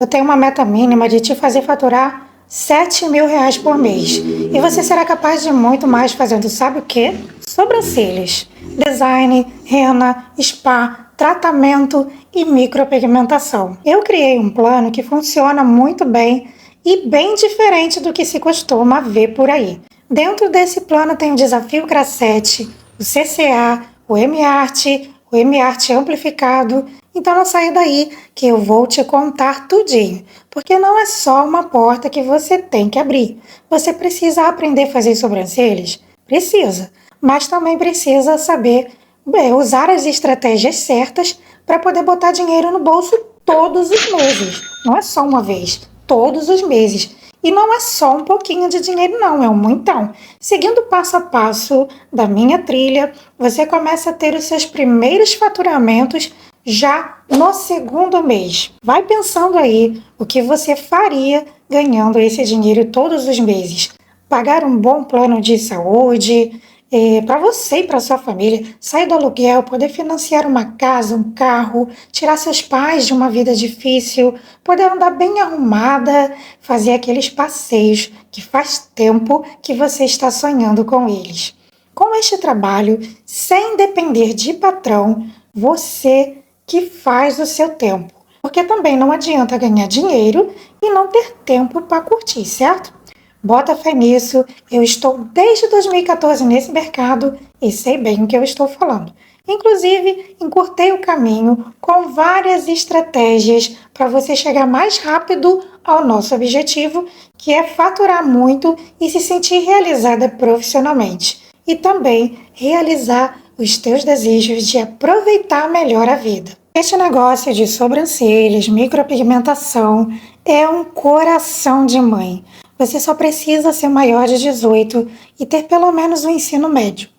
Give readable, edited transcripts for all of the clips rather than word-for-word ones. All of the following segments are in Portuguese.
Eu tenho uma meta mínima de te fazer faturar R$ 7.000 por mês. E você será capaz de muito mais fazendo sabe o quê? Sobrancelhas, design, rena, spa, tratamento e micropigmentação. Eu criei um plano que funciona muito bem e bem diferente do que se costuma ver por aí. Dentro desse plano tem o Desafio Cracete, o CCA, o M-Art, o M-Art amplificado. Então não sai daí que eu vou te contar tudinho, porque não é só uma porta que você tem que abrir. Você precisa aprender a fazer sobrancelhas? Precisa, mas também precisa saber usar as estratégias certas para poder botar dinheiro no bolso todos os meses. Não é só uma vez, todos os meses. E não é só um pouquinho de dinheiro, não, é um montão. Seguindo o passo a passo da minha trilha, você começa a ter os seus primeiros faturamentos já no segundo mês. Vai pensando aí o que você faria ganhando esse dinheiro todos os meses. Pagar um bom plano de saúde, para você e para sua família, sair do aluguel, poder financiar uma casa, um carro, tirar seus pais de uma vida difícil, poder andar bem arrumada, fazer aqueles passeios que faz tempo que você está sonhando com eles. Com este trabalho, sem depender de patrão, você que faz o seu tempo. Porque também não adianta ganhar dinheiro e não ter tempo para curtir, certo? Bota fé nisso, eu estou desde 2014 nesse mercado e sei bem o que eu estou falando. Inclusive, encurtei o caminho com várias estratégias para você chegar mais rápido ao nosso objetivo, que é faturar muito e se sentir realizada profissionalmente. E também realizar os teus desejos de aproveitar melhor a vida. Este negócio de sobrancelhas, micropigmentação, é um coração de mãe. Você só precisa ser maior de 18 e ter pelo menos um ensino médio.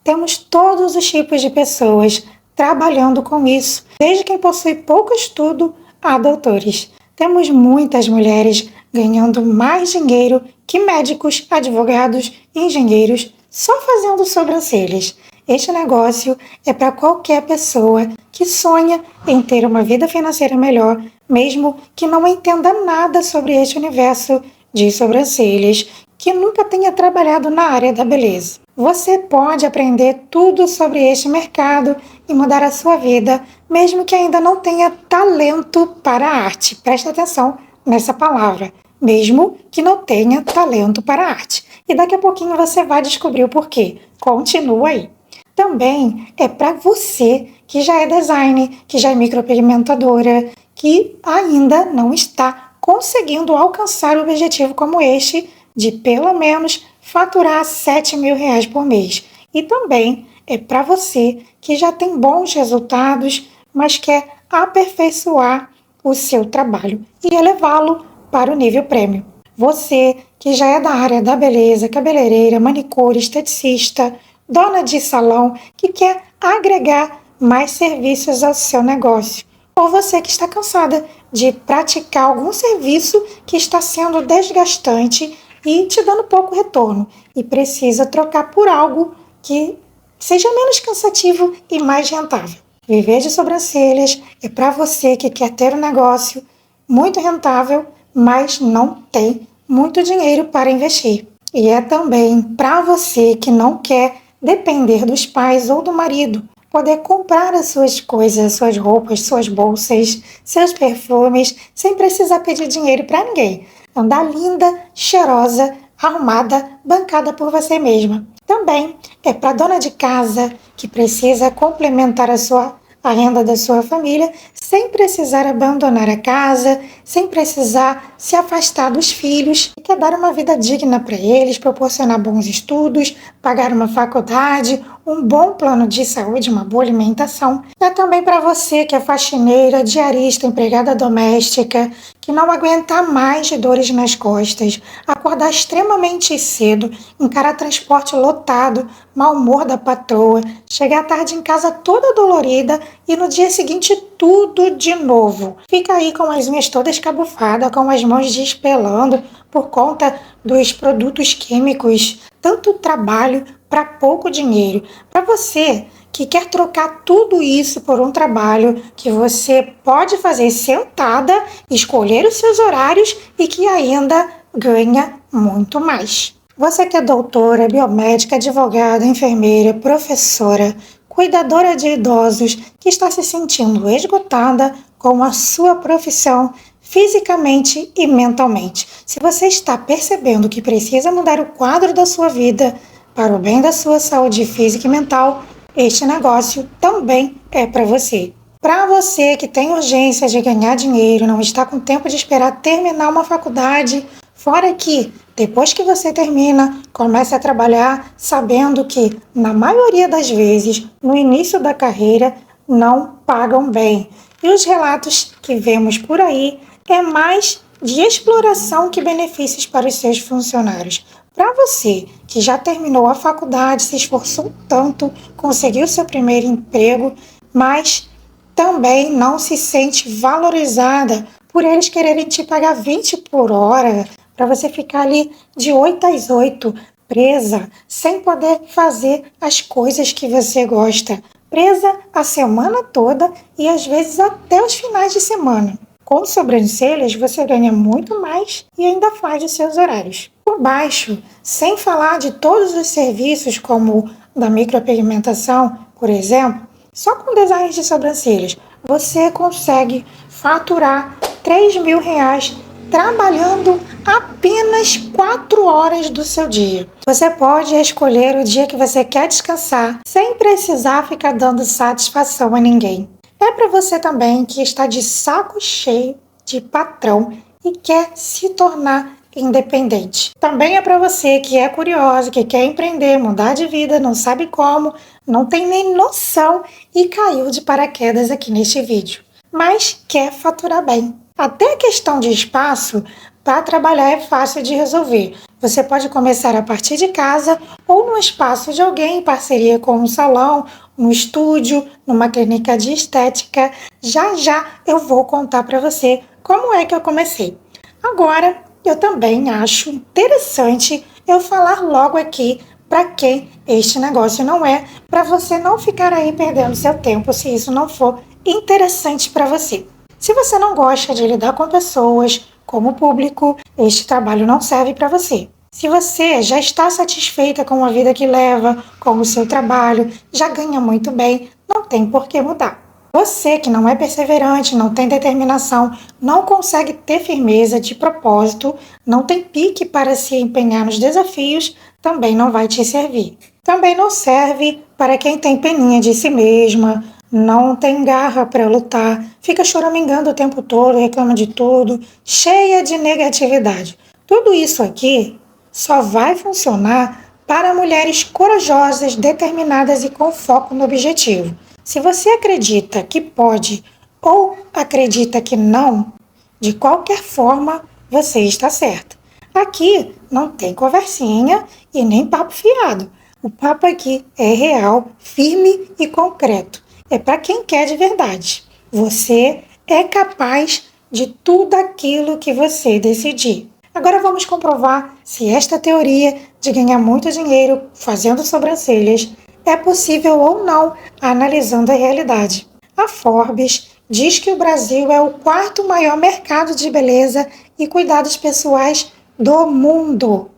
Temos todos os tipos de pessoas trabalhando com isso, desde quem possui pouco estudo a doutores. Temos muitas mulheres ganhando mais dinheiro que médicos, advogados e engenheiros só fazendo sobrancelhas. Este negócio é para qualquer pessoa que sonha em ter uma vida financeira melhor, mesmo que não entenda nada sobre este universo de sobrancelhas, que nunca tenha trabalhado na área da beleza. Você pode aprender tudo sobre este mercado e mudar a sua vida, mesmo que ainda não tenha talento para a arte. Presta atenção nessa palavra. Mesmo que não tenha talento para a arte. E daqui a pouquinho você vai descobrir o porquê. Continua aí. Também é para você que já é designer, que já é micropigmentadora, que ainda não está conseguindo alcançar o objetivo como este de pelo menos faturar R$ 7.000 por mês. E também é para você que já tem bons resultados, mas quer aperfeiçoar o seu trabalho e elevá-lo para o nível prêmio. Você que já é da área da beleza, cabeleireira, manicure, esteticista, dona de salão, que quer agregar mais serviços ao seu negócio. Ou você que está cansada de praticar algum serviço que está sendo desgastante e te dando pouco retorno e precisa trocar por algo que seja menos cansativo e mais rentável. Viver de sobrancelhas é para você que quer ter um negócio muito rentável, mas não tem muito dinheiro para investir. E é também para você que não quer depender dos pais ou do marido, poder comprar as suas coisas, suas roupas, suas bolsas, seus perfumes, sem precisar pedir dinheiro para ninguém. Andar linda, cheirosa, arrumada, bancada por você mesma. Também é para dona de casa que precisa complementar a renda da sua família sem precisar abandonar a casa, sem precisar se afastar dos filhos, e quer dar uma vida digna para eles, proporcionar bons estudos, pagar uma faculdade, um bom plano de saúde, uma boa alimentação. É também para você que é faxineira, diarista, empregada doméstica, que não aguenta mais de dores nas costas, acordar extremamente cedo, encarar transporte lotado, mau humor da patroa, chegar tarde em casa toda dolorida e no dia seguinte tudo de novo. Fica aí com as unhas todas cabufadas, com as mãos despelando por conta dos produtos químicos. Tanto trabalho para pouco dinheiro. Para você que quer trocar tudo isso por um trabalho que você pode fazer sentada, escolher os seus horários e que ainda ganha muito mais. Você que é doutora, biomédica, advogada, enfermeira, professora, cuidadora de idosos, que está se sentindo esgotada com a sua profissão fisicamente e mentalmente. Se você está percebendo que precisa mudar o quadro da sua vida para o bem da sua saúde física e mental, este negócio também é para você. Para você que tem urgência de ganhar dinheiro, não está com tempo de esperar terminar uma faculdade, fora que, depois que você termina, comece a trabalhar sabendo que, na maioria das vezes, no início da carreira, não pagam bem. E os relatos que vemos por aí é mais de exploração que benefícios para os seus funcionários. Para você que já terminou a faculdade, se esforçou tanto, conseguiu seu primeiro emprego, mas também não se sente valorizada por eles quererem te pagar 20 por hora, para você ficar ali de 8 às 8, presa, sem poder fazer as coisas que você gosta, presa a semana toda e às vezes até os finais de semana. Com sobrancelhas, você ganha muito mais e ainda faz os seus horários. Por baixo, sem falar de todos os serviços como da micropigmentação, por exemplo, só com design de sobrancelhas, você consegue faturar R$ 3.000 trabalhando apenas 4 horas do seu dia. Você pode escolher o dia que você quer descansar, sem precisar ficar dando satisfação a ninguém. É para você também que está de saco cheio de patrão e quer se tornar independente. Também é para você que é curiosa, que quer empreender, mudar de vida, não sabe como, não tem nem noção e caiu de paraquedas aqui neste vídeo, mas quer faturar bem. Até a questão de espaço para trabalhar é fácil de resolver. Você pode começar a partir de casa ou no espaço de alguém, em parceria com um salão, um estúdio, numa clínica de estética. Já já eu vou contar para você como é que eu comecei. Agora, eu também acho interessante eu falar logo aqui para quem este negócio não é, para você não ficar aí perdendo seu tempo se isso não for interessante para você. Se você não gosta de lidar com pessoas, como público, este trabalho não serve para você. Se você já está satisfeita com a vida que leva, com o seu trabalho, já ganha muito bem, não tem por que mudar. Você que não é perseverante, não tem determinação, não consegue ter firmeza de propósito, não tem pique para se empenhar nos desafios, também não vai te servir. Também não serve para quem tem peninha de si mesma, não tem garra para lutar, fica choramingando o tempo todo, reclama de tudo, cheia de negatividade. Tudo isso aqui só vai funcionar para mulheres corajosas, determinadas e com foco no objetivo. Se você acredita que pode ou acredita que não, de qualquer forma você está certa. Aqui não tem conversinha e nem papo fiado. O papo aqui é real, firme e concreto. É para quem quer de verdade. Você é capaz de tudo aquilo que você decidir. Agora vamos comprovar se esta teoria de ganhar muito dinheiro fazendo sobrancelhas é possível ou não, analisando a realidade. A Forbes diz que o Brasil é o 4º maior mercado de beleza e cuidados pessoais do mundo.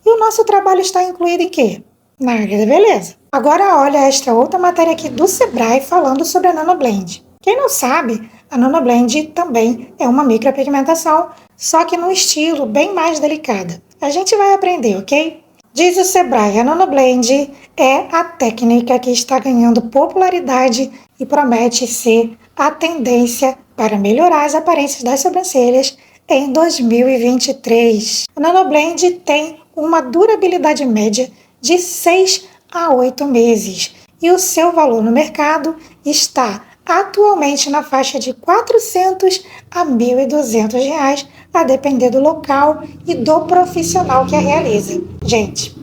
E o nosso trabalho está incluído em quê? Na área da beleza. Agora olha esta outra matéria aqui do Sebrae falando sobre a NanoBlend. Quem não sabe, a NanoBlend também é uma micropigmentação, só que num estilo bem mais delicado. A gente vai aprender, ok? Diz o Sebrae, a NanoBlend é a técnica que está ganhando popularidade e promete ser a tendência para melhorar as aparências das sobrancelhas em 2023. A NanoBlend tem uma durabilidade média de 6 a 8 meses e o seu valor no mercado está atualmente na faixa de R$400 a R$1.200, a depender do local e do profissional que a realiza. Gente,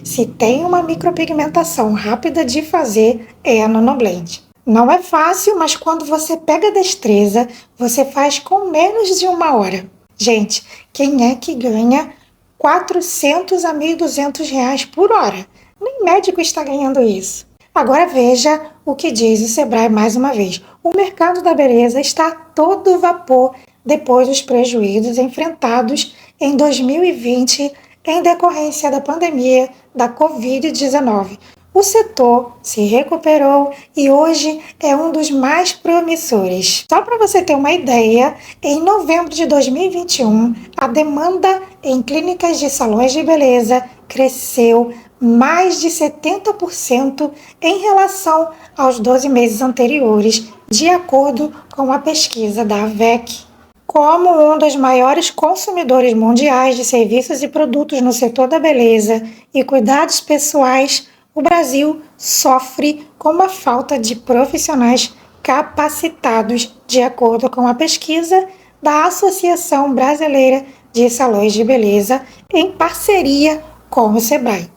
se tem uma micropigmentação rápida de fazer, é a NanoBlend. Não é fácil, mas quando você pega destreza, você faz com menos de 1 hora. Gente, quem é que ganha R$400 a R$1.200 por hora? Nem médico está ganhando isso. Agora veja o que diz o Sebrae mais uma vez. O mercado da beleza está a todo vapor depois dos prejuízos enfrentados em 2020 em decorrência da pandemia da Covid-19. O setor se recuperou e hoje é um dos mais promissores. Só para você ter uma ideia, em novembro de 2021, a demanda em clínicas de salões de beleza cresceu mais de 70% em relação aos 12 meses anteriores, de acordo com a pesquisa da AVEC. Como um dos maiores consumidores mundiais de serviços e produtos no setor da beleza e cuidados pessoais, o Brasil sofre com uma falta de profissionais capacitados, de acordo com a pesquisa da Associação Brasileira de Salões de Beleza, em parceria com o Sebrae.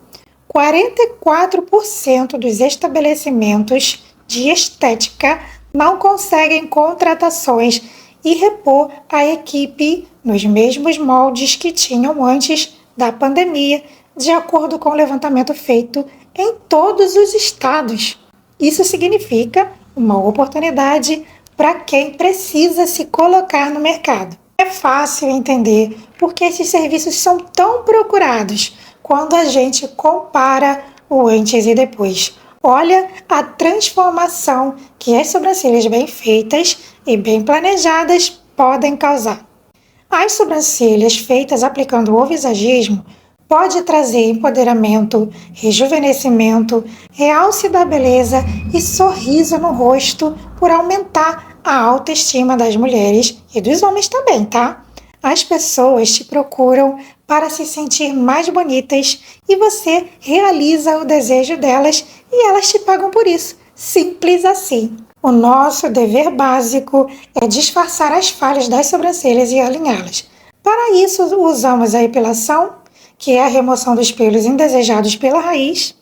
44% dos estabelecimentos de estética não conseguem contratações e repor a equipe nos mesmos moldes que tinham antes da pandemia, de acordo com o levantamento feito em todos os estados. Isso significa uma oportunidade para quem precisa se colocar no mercado. É fácil entender porque esses serviços são tão procurados quando a gente compara o antes e depois. Olha a transformação que as sobrancelhas bem feitas e bem planejadas podem causar. As sobrancelhas feitas aplicando o visagismo pode trazer empoderamento, rejuvenescimento, realce da beleza e sorriso no rosto por aumentar a autoestima das mulheres e dos homens também, tá? As pessoas te procuram para se sentir mais bonitas e você realiza o desejo delas e elas te pagam por isso. Simples assim. O nosso dever básico é disfarçar as falhas das sobrancelhas e alinhá-las. Para isso, usamos a epilação, que é a remoção dos pelos indesejados pela raiz,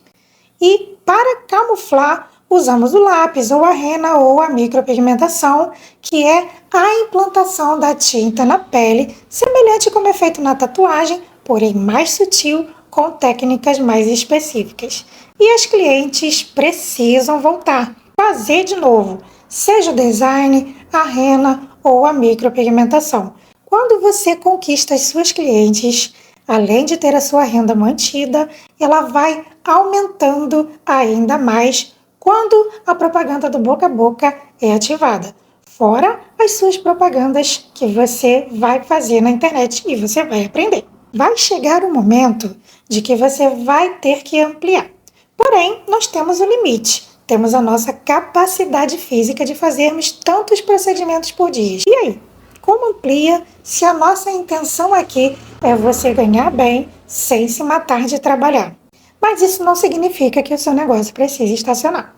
e para camuflar, usamos o lápis, ou a rena, ou a micropigmentação, que é a implantação da tinta na pele, semelhante como é feito na tatuagem, porém mais sutil, com técnicas mais específicas. E as clientes precisam voltar, fazer de novo, seja o design, a rena ou a micropigmentação. Quando você conquista as suas clientes, além de ter a sua renda mantida, ela vai aumentando ainda mais quando a propaganda do boca a boca é ativada. Fora as suas propagandas que você vai fazer na internet e você vai aprender. Vai chegar o momento de que você vai ter que ampliar. Porém, nós temos um limite. Temos a nossa capacidade física de fazermos tantos procedimentos por dia. E aí? Como amplia se a nossa intenção aqui é você ganhar bem sem se matar de trabalhar? Mas isso não significa que o seu negócio precise estacionar.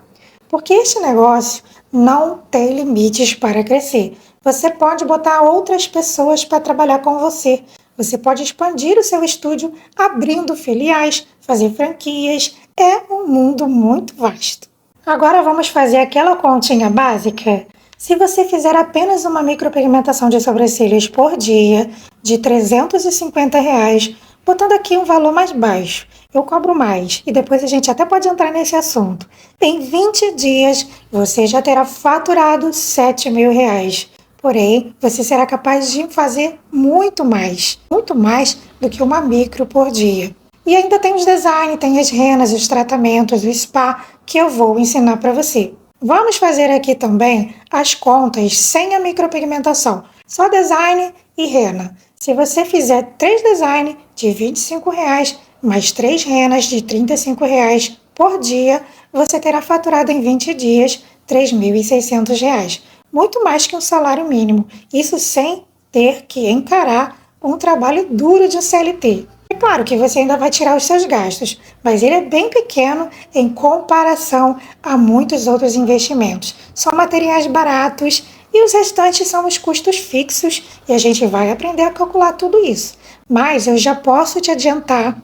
Porque este negócio não tem limites para crescer. Você pode botar outras pessoas para trabalhar com você. Você pode expandir o seu estúdio abrindo filiais, fazer franquias. É um mundo muito vasto. Agora vamos fazer aquela continha básica? Se você fizer apenas uma micropigmentação de sobrancelhas por dia, de R$350, botando aqui um valor mais baixo, eu cobro mais, e depois a gente até pode entrar nesse assunto. Em 20 dias, você já terá faturado R$7.000. Porém, você será capaz de fazer muito mais do que uma micro por dia. E ainda tem os design, tem as renas, os tratamentos, o spa, que eu vou ensinar para você. Vamos fazer aqui também as contas sem a micropigmentação, só design e rena. Se você fizer 3 design de R$25, mais 3 renas de R$35 por dia, você terá faturado em 20 dias R$3.600. Muito mais que um salário mínimo. Isso sem ter que encarar um trabalho duro de um CLT. É claro que você ainda vai tirar os seus gastos, mas ele é bem pequeno em comparação a muitos outros investimentos. São materiais baratos e os restantes são os custos fixos e a gente vai aprender a calcular tudo isso. Mas eu já posso te adiantar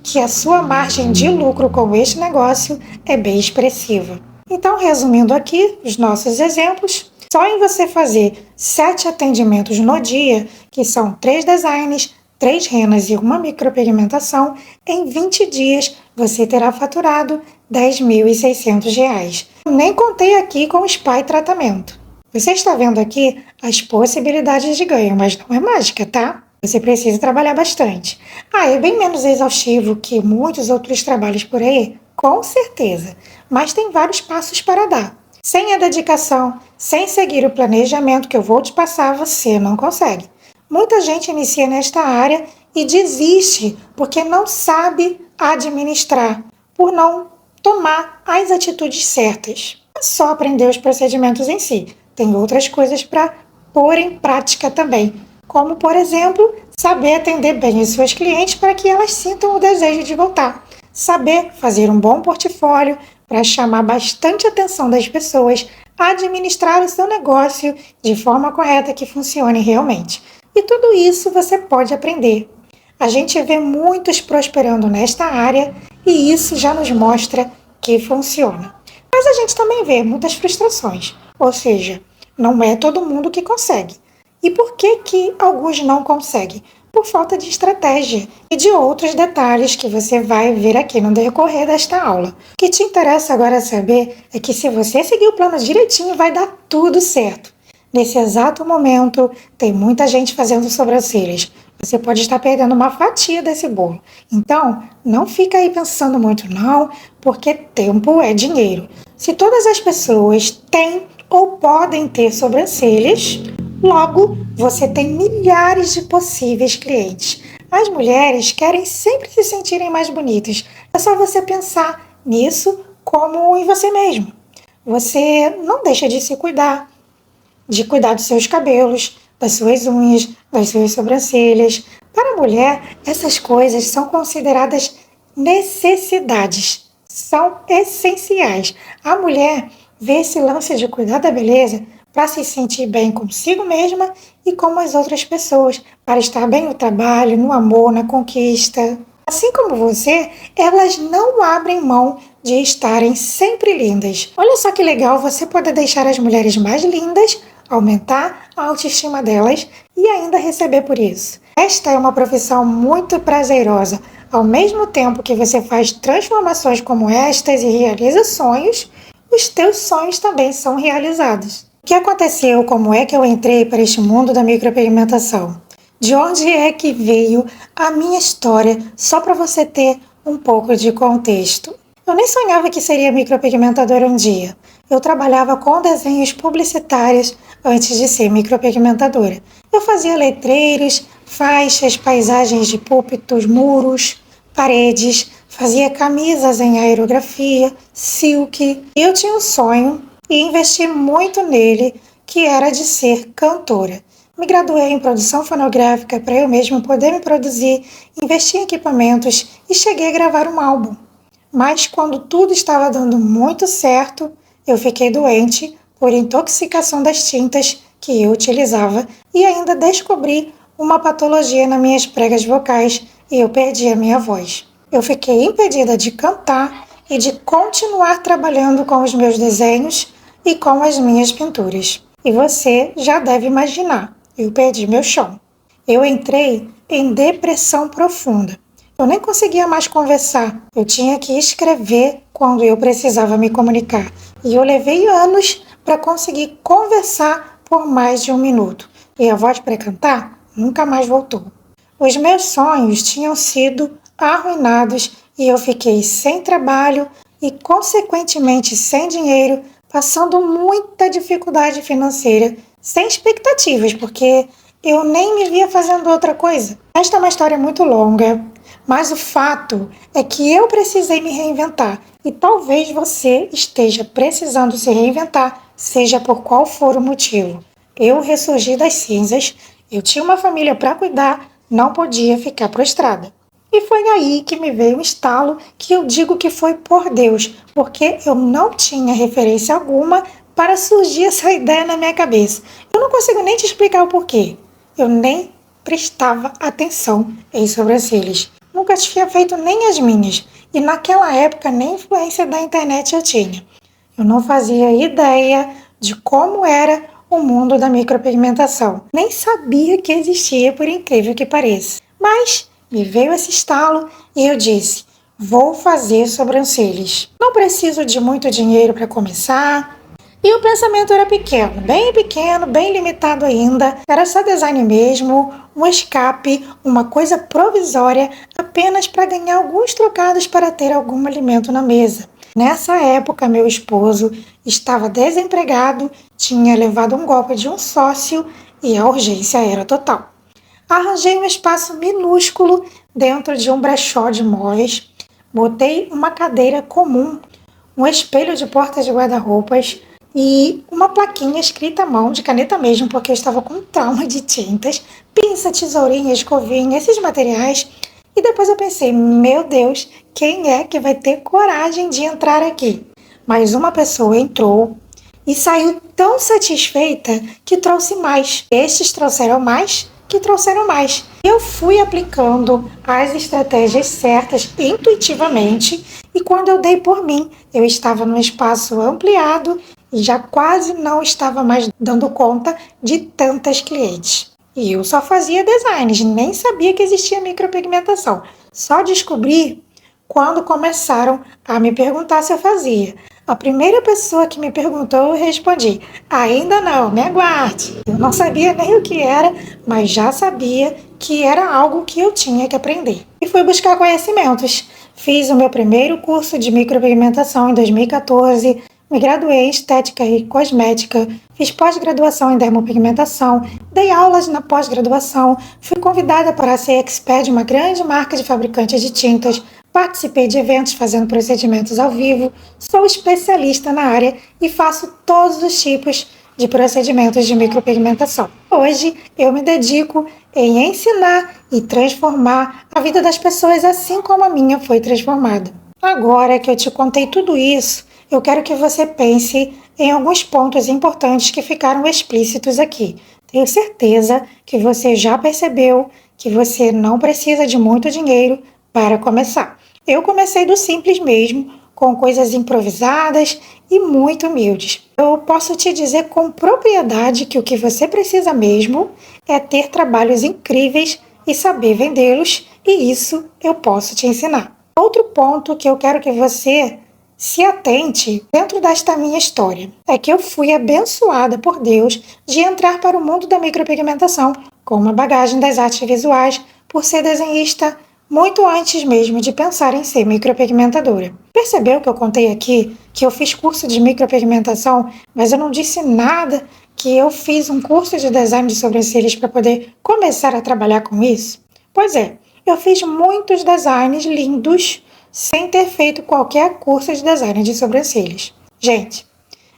que a sua margem de lucro com este negócio é bem expressiva. Então, resumindo aqui os nossos exemplos, só em você fazer 7 atendimentos no dia, que são 3 designs, 3 renas e uma micropigmentação, em 20 dias você terá faturado R$ 10.600. Nem contei aqui com o spa e tratamento. Você está vendo aqui as possibilidades de ganho, mas não é mágica, tá? Você precisa trabalhar bastante. É bem menos exaustivo que muitos outros trabalhos por aí, com certeza. Mas tem vários passos para dar. Sem a dedicação, sem seguir o planejamento que eu vou te passar, você não consegue. Muita gente inicia nesta área e desiste porque não sabe administrar, por não tomar as atitudes certas. Não é só aprender os procedimentos em si, tem outras coisas para pôr em prática também, como, por exemplo, saber atender bem os seus clientes para que elas sintam o desejo de voltar. Saber fazer um bom portfólio para chamar bastante atenção das pessoas, administrar o seu negócio de forma correta que funcione realmente. E tudo isso você pode aprender. A gente vê muitos prosperando nesta área e isso já nos mostra que funciona. Mas a gente também vê muitas frustrações, ou seja, não é todo mundo que consegue. E por que alguns não conseguem? Por falta de estratégia e de outros detalhes que você vai ver aqui no decorrer desta aula. O que te interessa agora saber é que se você seguir o plano direitinho, vai dar tudo certo. Nesse exato momento, tem muita gente fazendo sobrancelhas. Você pode estar perdendo uma fatia desse bolo. Então, não fica aí pensando muito não, porque tempo é dinheiro. Se todas as pessoas têm ou podem ter sobrancelhas, logo você tem milhares de possíveis clientes. As mulheres querem sempre se sentirem mais bonitas. É só você pensar nisso como em você mesmo. Você não deixa de se cuidar, de cuidar dos seus cabelos, das suas unhas, das suas sobrancelhas. Para a mulher, essas coisas são consideradas necessidades, são essenciais. A mulher vê esse lance de cuidar da beleza para se sentir bem consigo mesma e com as outras pessoas, para estar bem no trabalho, no amor, na conquista. Assim como você, elas não abrem mão de estarem sempre lindas. Olha só que legal você poder deixar as mulheres mais lindas, aumentar a autoestima delas e ainda receber por isso. Esta é uma profissão muito prazerosa. Ao mesmo tempo que você faz transformações como estas e realiza sonhos, os teus sonhos também são realizados. O que aconteceu? Como é que eu entrei para este mundo da micropigmentação? De onde é que veio a minha história, só para você ter um pouco de contexto? Eu nem sonhava que seria micropigmentadora um dia. Eu trabalhava com desenhos publicitários antes de ser micropigmentadora. Eu fazia letreiros, faixas, paisagens de púlpitos, muros, paredes, fazia camisas em aerografia, silk. E eu tinha um sonho e investi muito nele, que era de ser cantora. Me graduei em produção fonográfica para eu mesma poder me produzir, investi em equipamentos e cheguei a gravar um álbum. Mas quando tudo estava dando muito certo, eu fiquei doente por intoxicação das tintas que eu utilizava e ainda descobri uma patologia nas minhas pregas vocais e eu perdi a minha voz. Eu fiquei impedida de cantar e de continuar trabalhando com os meus desenhos e com as minhas pinturas. E você já deve imaginar, eu perdi meu chão. Eu entrei em depressão profunda. Eu nem conseguia mais conversar, eu tinha que escrever quando eu precisava me comunicar. E eu levei anos para conseguir conversar por mais de 1 minuto. E a voz para cantar nunca mais voltou. Os meus sonhos tinham sido arruinados e eu fiquei sem trabalho e, consequentemente, sem dinheiro, passando muita dificuldade financeira, sem expectativas, porque eu nem me via fazendo outra coisa. Esta é uma história muito longa, mas o fato é que eu precisei me reinventar e talvez você esteja precisando se reinventar, seja por qual for o motivo. Eu ressurgi das cinzas, eu tinha uma família para cuidar, não podia ficar prostrada. E foi aí que me veio um estalo que eu digo que foi por Deus, porque eu não tinha referência alguma para surgir essa ideia na minha cabeça. Eu não consigo nem te explicar o porquê. Eu nem prestava atenção em sobrancelhas. Nunca tinha feito nem as minhas. E naquela época nem influência da internet eu tinha. Eu não fazia ideia de como era o mundo da micropigmentação. Nem sabia que existia, por incrível que pareça. Mas me veio esse estalo e eu disse, Vou fazer sobrancelhas. Não preciso de muito dinheiro para começar. E o pensamento era pequeno, bem limitado ainda. Era só design mesmo, um escape, uma coisa provisória, apenas para ganhar alguns trocados para ter algum alimento na mesa. Nessa época, meu esposo estava desempregado, tinha levado um golpe de um sócio e a urgência era total. Arranjei um espaço minúsculo dentro de um brechó de móveis, botei uma cadeira comum, um espelho de porta de guarda-roupas e uma plaquinha escrita à mão, de caneta mesmo, porque eu estava com trauma de tintas, pinça, tesourinha, escovinha, esses materiais. E depois eu pensei, meu Deus, quem é que vai ter coragem de entrar aqui? Mas uma pessoa entrou e saiu tão satisfeita que trouxe mais. Estes trouxeram mais, que trouxeram mais. Eu fui aplicando as estratégias certas intuitivamente e quando eu dei por mim, eu estava num espaço ampliado e já quase não estava mais dando conta de tantas clientes. E eu só fazia designs, nem sabia que existia micropigmentação. Só descobri quando começaram a me perguntar se eu fazia. A primeira pessoa que me perguntou, eu respondi, ainda não, me aguarde. Eu não sabia nem o que era, mas já sabia que era algo que eu tinha que aprender. E fui buscar conhecimentos. Fiz o meu primeiro curso de micropigmentação em 2014, me graduei em estética e cosmética, fiz pós-graduação em dermopigmentação, dei aulas na pós-graduação, fui convidada para ser expert de uma grande marca de fabricantes de tintas, participei de eventos fazendo procedimentos ao vivo, sou especialista na área e faço todos os tipos de procedimentos de micropigmentação. Hoje eu me dedico em ensinar e transformar a vida das pessoas assim como a minha foi transformada. Agora que eu te contei tudo isso, eu quero que você pense em alguns pontos importantes que ficaram explícitos aqui. Tenho certeza que você já percebeu que você não precisa de muito dinheiro para começar. Eu comecei do simples mesmo, com coisas improvisadas e muito humildes. Eu posso te dizer com propriedade que o que você precisa mesmo é ter trabalhos incríveis e saber vendê-los, e isso eu posso te ensinar. Outro ponto que eu quero que você se atente dentro desta minha história é que eu fui abençoada por Deus de entrar para o mundo da micropigmentação com uma bagagem das artes visuais por ser desenhista muito antes mesmo de pensar em ser micropigmentadora. Percebeu que eu contei aqui que eu fiz curso de micropigmentação, mas eu não disse nada que eu fiz um curso de design de sobrancelhas para poder começar a trabalhar com isso? Pois é, eu fiz muitos designs lindos sem ter feito qualquer curso de design de sobrancelhas. Gente,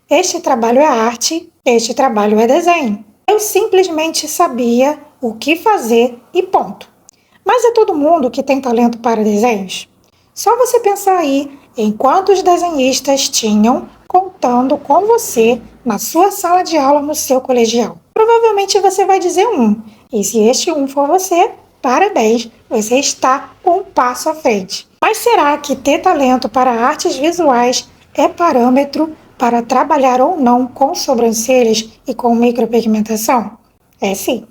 este trabalho é arte, este trabalho é desenho. Eu simplesmente sabia o que fazer e ponto. Mas é todo mundo que tem talento para desenhos? Só você pensar aí em quantos desenhistas tinham contando com você na sua sala de aula no seu colegial. Provavelmente você vai dizer um. E se este um for você, parabéns, você está um passo à frente. Mas será que ter talento para artes visuais é parâmetro para trabalhar ou não com sobrancelhas e com micropigmentação? É sim.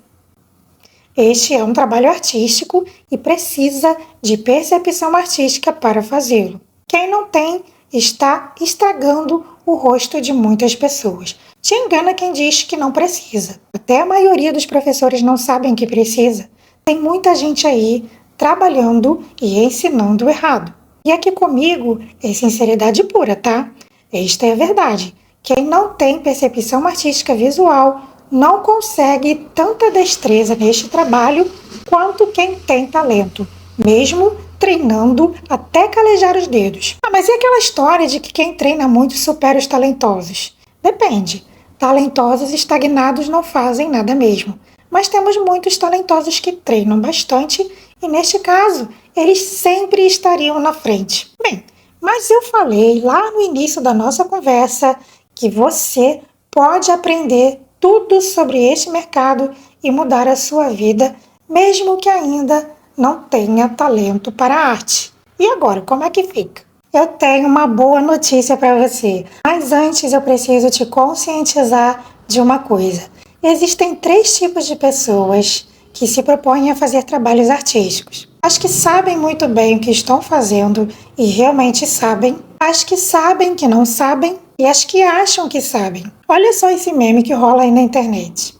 Este é um trabalho artístico e precisa de percepção artística para fazê-lo. Quem não tem está estragando o rosto de muitas pessoas. Te engana quem diz que não precisa. Até a maioria dos professores não sabem que precisa. Tem muita gente aí trabalhando e ensinando errado. E aqui comigo é sinceridade pura, tá? Esta é a verdade. Quem não tem percepção artística visual não consegue tanta destreza neste trabalho quanto quem tem talento, mesmo treinando até calejar os dedos. Mas e aquela história de que quem treina muito supera os talentosos? Depende. Talentosos estagnados não fazem nada mesmo. Mas temos muitos talentosos que treinam bastante e, neste caso, eles sempre estariam na frente. Bem, mas eu falei lá no início da nossa conversa que você pode aprender tudo sobre este mercado e mudar a sua vida, mesmo que ainda não tenha talento para a arte. E agora, como é que fica? Eu tenho uma boa notícia para você, mas antes eu preciso te conscientizar de uma coisa. Existem 3 tipos de pessoas que se propõem a fazer trabalhos artísticos. As que sabem muito bem o que estão fazendo e realmente sabem, as que sabem que não sabem e as que acham que sabem. Olha só esse meme que rola aí na internet.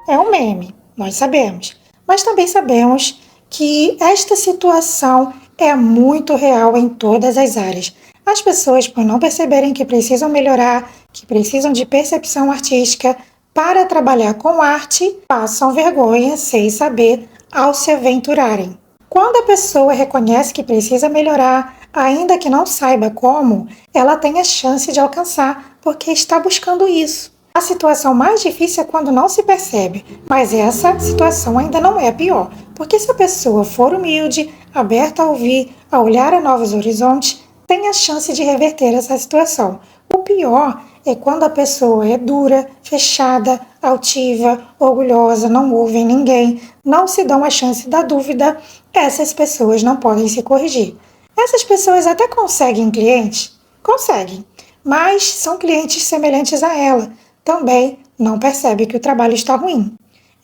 É um meme, nós sabemos. Mas também sabemos que esta situação é muito real em todas as áreas. As pessoas, por não perceberem que precisam melhorar, que precisam de percepção artística para trabalhar com arte, passam vergonha sem saber ao se aventurarem. Quando a pessoa reconhece que precisa melhorar, ainda que não saiba como, ela tem a chance de alcançar, porque está buscando isso. A situação mais difícil é quando não se percebe, mas essa situação ainda não é a pior, porque se a pessoa for humilde, aberta a ouvir, a olhar a novos horizontes, tem a chance de reverter essa situação. O pior é quando a pessoa é dura, fechada, altiva, orgulhosa, não ouve ninguém, não se dão a chance da dúvida, essas pessoas não podem se corrigir. Essas pessoas até conseguem clientes? Conseguem, mas são clientes semelhantes a ela. Também não percebe que o trabalho está ruim.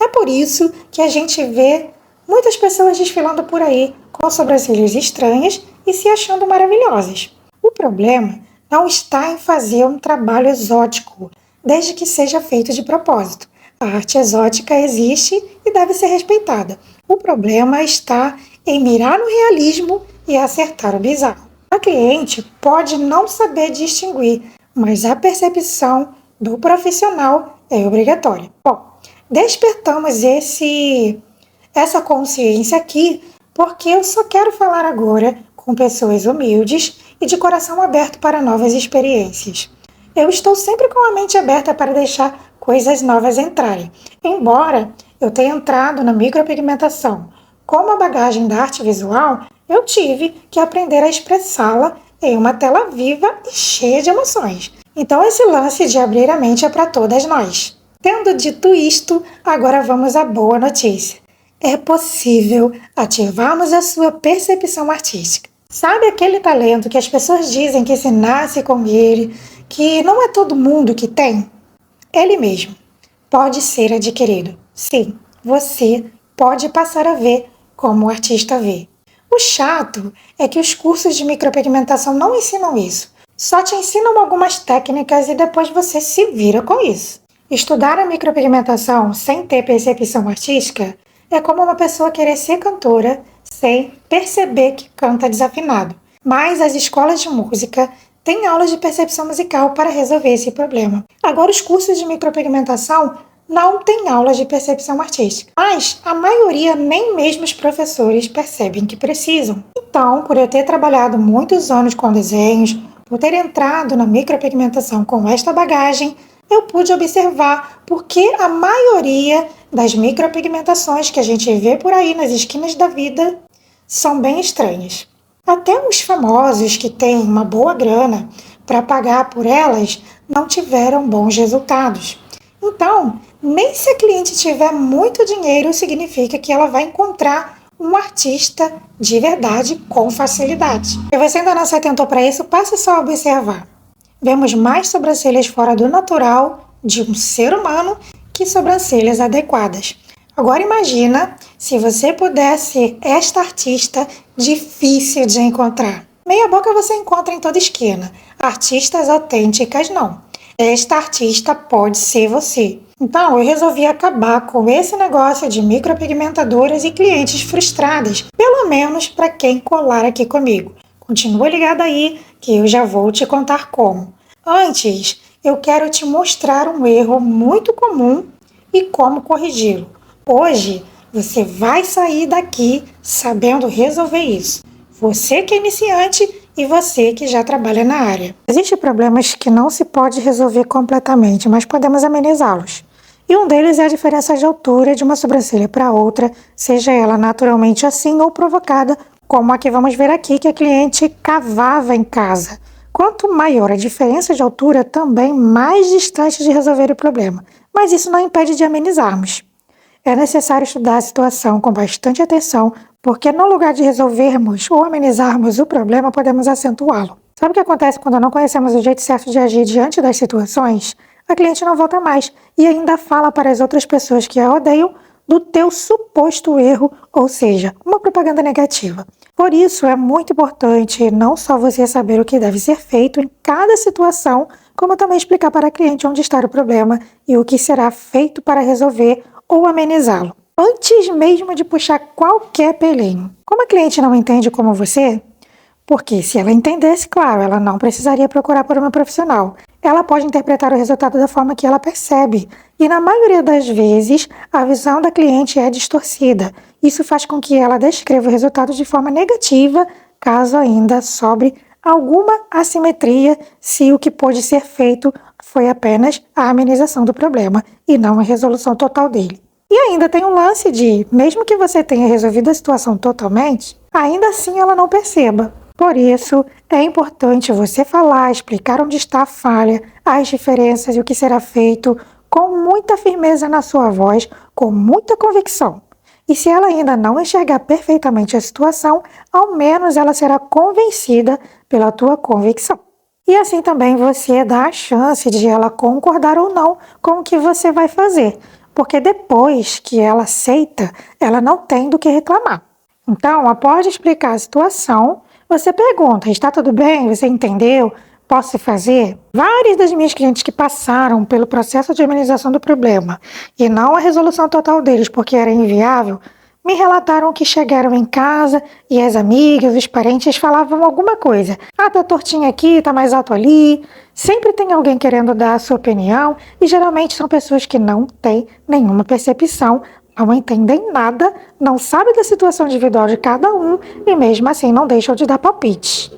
É por isso que a gente vê muitas pessoas desfilando por aí com sobrancelhas estranhas e se achando maravilhosas. O problema não está em fazer um trabalho exótico, desde que seja feito de propósito. A arte exótica existe e deve ser respeitada. O problema está em mirar no realismo e acertar o bizarro. A cliente pode não saber distinguir, mas a percepção do profissional é obrigatória. Bom, despertamos essa consciência aqui porque eu só quero falar agora com pessoas humildes e de coração aberto para novas experiências. Eu estou sempre com a mente aberta para deixar coisas novas entrarem. Embora eu tenha entrado na micropigmentação com uma bagagem da arte visual, eu tive que aprender a expressá-la em uma tela viva e cheia de emoções. Então esse lance de abrir a mente é para todas nós. Tendo dito isto, agora vamos à boa notícia. É possível ativarmos a sua percepção artística. Sabe aquele talento que as pessoas dizem que se nasce com ele, que não é todo mundo que tem? Ele mesmo pode ser adquirido. Sim, você pode passar a ver como o artista vê. O chato é que os cursos de micropigmentação não ensinam isso. Só te ensinam algumas técnicas e depois você se vira com isso. Estudar a micropigmentação sem ter percepção artística é como uma pessoa querer ser cantora sem perceber que canta desafinado. Mas as escolas de música têm aulas de percepção musical para resolver esse problema. Agora, os cursos de micropigmentação não têm aulas de percepção artística, mas a maioria nem mesmo os professores percebem que precisam. Então, por eu ter trabalhado muitos anos com desenhos, por ter entrado na micropigmentação com esta bagagem, eu pude observar porque a maioria das micropigmentações que a gente vê por aí nas esquinas da vida são bem estranhas. Até os famosos que têm uma boa grana para pagar por elas não tiveram bons resultados. Então, nem se a cliente tiver muito dinheiro significa que ela vai encontrar um artista de verdade com facilidade. Se você ainda não se atentou para isso, passe só a observar. Vemos mais sobrancelhas fora do natural de um ser humano que sobrancelhas adequadas. Agora imagina se você pudesse ser esta artista difícil de encontrar. Meia boca você encontra em toda esquina. Artistas autênticas não. Esta artista pode ser você. Então, eu resolvi acabar com esse negócio de micropigmentadoras e clientes frustradas, pelo menos para quem colar aqui comigo. Continua ligado aí que eu já vou te contar como. Antes, eu quero te mostrar um erro muito comum e como corrigi-lo. Hoje, você vai sair daqui sabendo resolver isso. Você que é iniciante e você que já trabalha na área. Existem problemas que não se pode resolver completamente, mas podemos amenizá-los. E um deles é a diferença de altura de uma sobrancelha para outra, seja ela naturalmente assim ou provocada, como a que vamos ver aqui que a cliente cavava em casa. Quanto maior a diferença de altura, também mais distante de resolver o problema. Mas isso não impede de amenizarmos. É necessário estudar a situação com bastante atenção, porque no lugar de resolvermos ou amenizarmos o problema, podemos acentuá-lo. Sabe o que acontece quando não conhecemos o jeito certo de agir diante das situações? A cliente não volta mais e ainda fala para as outras pessoas que a odeiam do teu suposto erro, ou seja, uma propaganda negativa. Por isso, é muito importante não só você saber o que deve ser feito em cada situação, como também explicar para a cliente onde está o problema e o que será feito para resolver ou amenizá-lo, antes mesmo de puxar qualquer pelinho. Como a cliente não entende como você, porque se ela entendesse, claro, ela não precisaria procurar por uma profissional. Ela pode interpretar o resultado da forma que ela percebe. E na maioria das vezes, a visão da cliente é distorcida. Isso faz com que ela descreva o resultado de forma negativa, caso ainda sobre alguma assimetria, se o que pôde ser feito foi apenas a amenização do problema e não a resolução total dele. E ainda tem um lance de, mesmo que você tenha resolvido a situação totalmente, ainda assim ela não perceba. Por isso, é importante você falar, explicar onde está a falha, as diferenças e o que será feito, com muita firmeza na sua voz, com muita convicção. E se ela ainda não enxergar perfeitamente a situação, ao menos ela será convencida pela tua convicção. E assim também você dá a chance de ela concordar ou não com o que você vai fazer, porque depois que ela aceita, ela não tem do que reclamar. Então, após explicar a situação, você pergunta, está tudo bem? Você entendeu? Posso fazer? Várias das minhas clientes que passaram pelo processo de amenização do problema e não a resolução total deles porque era inviável, me relataram que chegaram em casa e as amigas, os parentes falavam alguma coisa. Ah, tá tortinho aqui, tá mais alto ali. Sempre tem alguém querendo dar a sua opinião e geralmente são pessoas que não têm nenhuma percepção, não entendem nada, não sabem da situação individual de cada um e mesmo assim não deixam de dar palpite.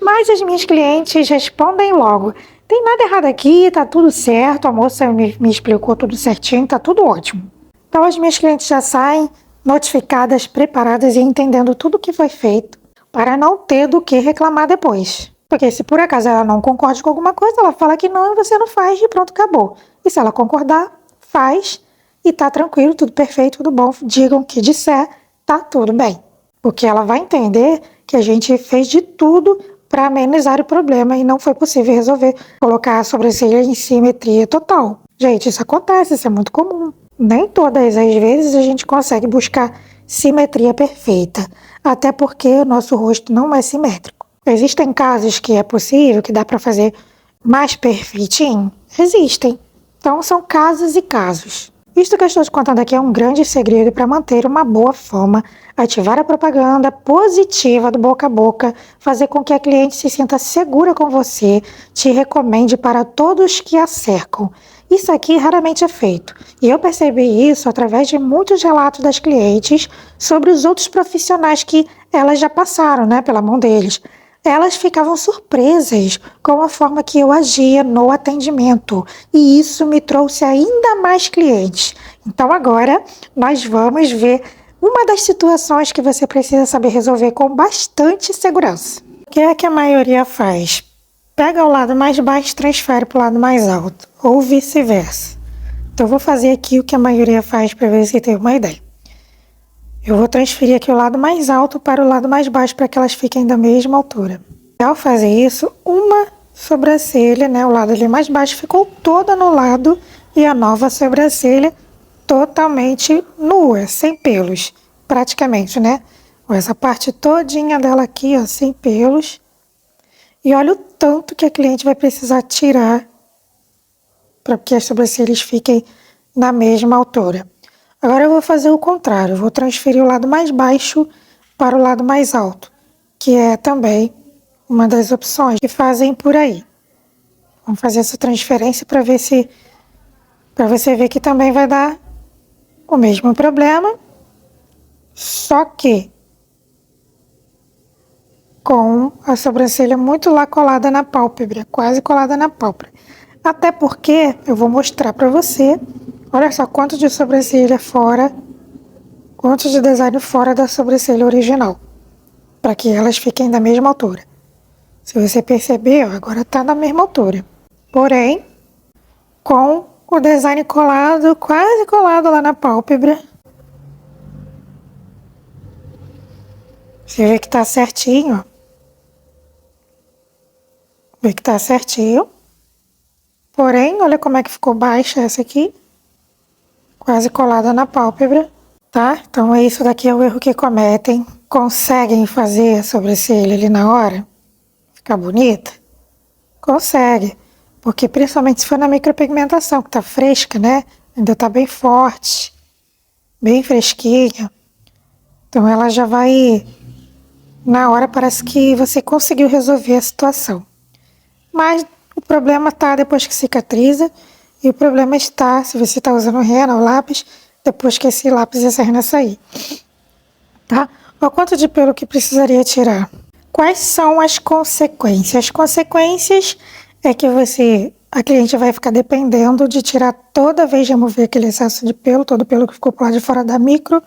Mas as minhas clientes respondem logo, tem nada errado aqui, tá tudo certo, a moça me explicou tudo certinho, tá tudo ótimo. Então as minhas clientes já saem notificadas, preparadas e entendendo tudo o que foi feito para não ter do que reclamar depois. Porque se por acaso ela não concorde com alguma coisa, ela fala que não e você não faz e pronto, acabou. E se ela concordar, faz e tá tranquilo, tudo perfeito, tudo bom, digam o que disser, tá tudo bem. Porque ela vai entender que a gente fez de tudo para amenizar o problema e não foi possível resolver, colocar a sobrancelha em simetria total. Gente, isso acontece, isso é muito comum. Nem todas as vezes a gente consegue buscar simetria perfeita, até porque o nosso rosto não é simétrico. Existem casos que é possível, que dá para fazer mais perfeitinho? Existem. Então são casos e casos. Isto que eu estou te contando aqui é um grande segredo para manter uma boa forma, ativar a propaganda positiva do boca a boca, fazer com que a cliente se sinta segura com você, te recomende para todos que a cercam. Isso aqui raramente é feito, e eu percebi isso através de muitos relatos das clientes sobre os outros profissionais que elas já passaram, pela mão deles. Elas ficavam surpresas com a forma que eu agia no atendimento e isso me trouxe ainda mais clientes. Então agora nós vamos ver uma das situações que você precisa saber resolver com bastante segurança. O que é que a maioria faz? Pega o lado mais baixo e transfere para o lado mais alto, ou vice-versa. Então eu vou fazer aqui o que a maioria faz para ver se tem uma ideia. Eu vou transferir aqui o lado mais alto para o lado mais baixo para que elas fiquem da mesma altura. Ao fazer isso, uma sobrancelha, o lado ali mais baixo, ficou toda no lado e a nova sobrancelha totalmente nua, sem pelos, praticamente, Essa parte todinha dela aqui, sem pelos. E olha o tanto que a cliente vai precisar tirar para que as sobrancelhas fiquem na mesma altura. Agora eu vou fazer o contrário, eu vou transferir o lado mais baixo para o lado mais alto, que é também uma das opções que fazem por aí. Vamos fazer essa transferência para você ver que também vai dar o mesmo problema, só que com a sobrancelha muito lá colada na pálpebra, quase colada na pálpebra. Até porque eu vou mostrar para você, olha só quanto de sobrancelha fora, quanto de design fora da sobrancelha original, para que elas fiquem da mesma altura. Se você perceber, agora está na mesma altura. Porém, com o design colado, quase colado lá na pálpebra, você vê que está certinho, ó. Vê que tá certinho. Porém, olha como é que ficou baixa essa aqui. Quase colada na pálpebra, tá? Então isso daqui é o erro que cometem. Conseguem fazer a sobrancelha ali na hora? Ficar bonita? Consegue. Porque principalmente se for na micropigmentação, que tá fresca, né? Ainda tá bem forte. Bem fresquinha. Então ela já vai... Na hora parece que você conseguiu resolver a situação. Mas o problema tá depois que cicatriza. E o problema está, se você está usando rena ou lápis, depois que esse lápis e essa rena sair. Tá? Olha o quanto de pelo que precisaria tirar. Quais são as consequências? As consequências é que a cliente vai ficar dependendo de tirar toda vez, remover aquele excesso de pelo, todo o pelo que ficou por lá de fora da micro,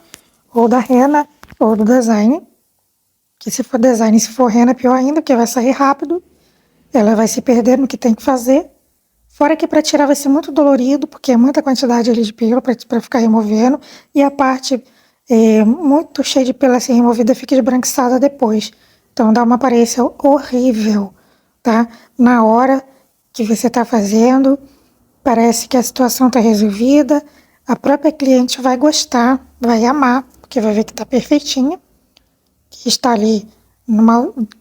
ou da rena, ou do design. Que se for design, se for rena, pior ainda, porque vai sair rápido. Ela vai se perder no que tem que fazer. Fora que para tirar vai ser muito dolorido, porque é muita quantidade ali de pelo para ficar removendo. E a parte muito cheia de pelo assim removida fica esbranquiçada depois. Então dá uma aparência horrível, tá? Na hora que você está fazendo, parece que a situação está resolvida. A própria cliente vai gostar, vai amar, porque vai ver que está perfeitinha. Que está ali,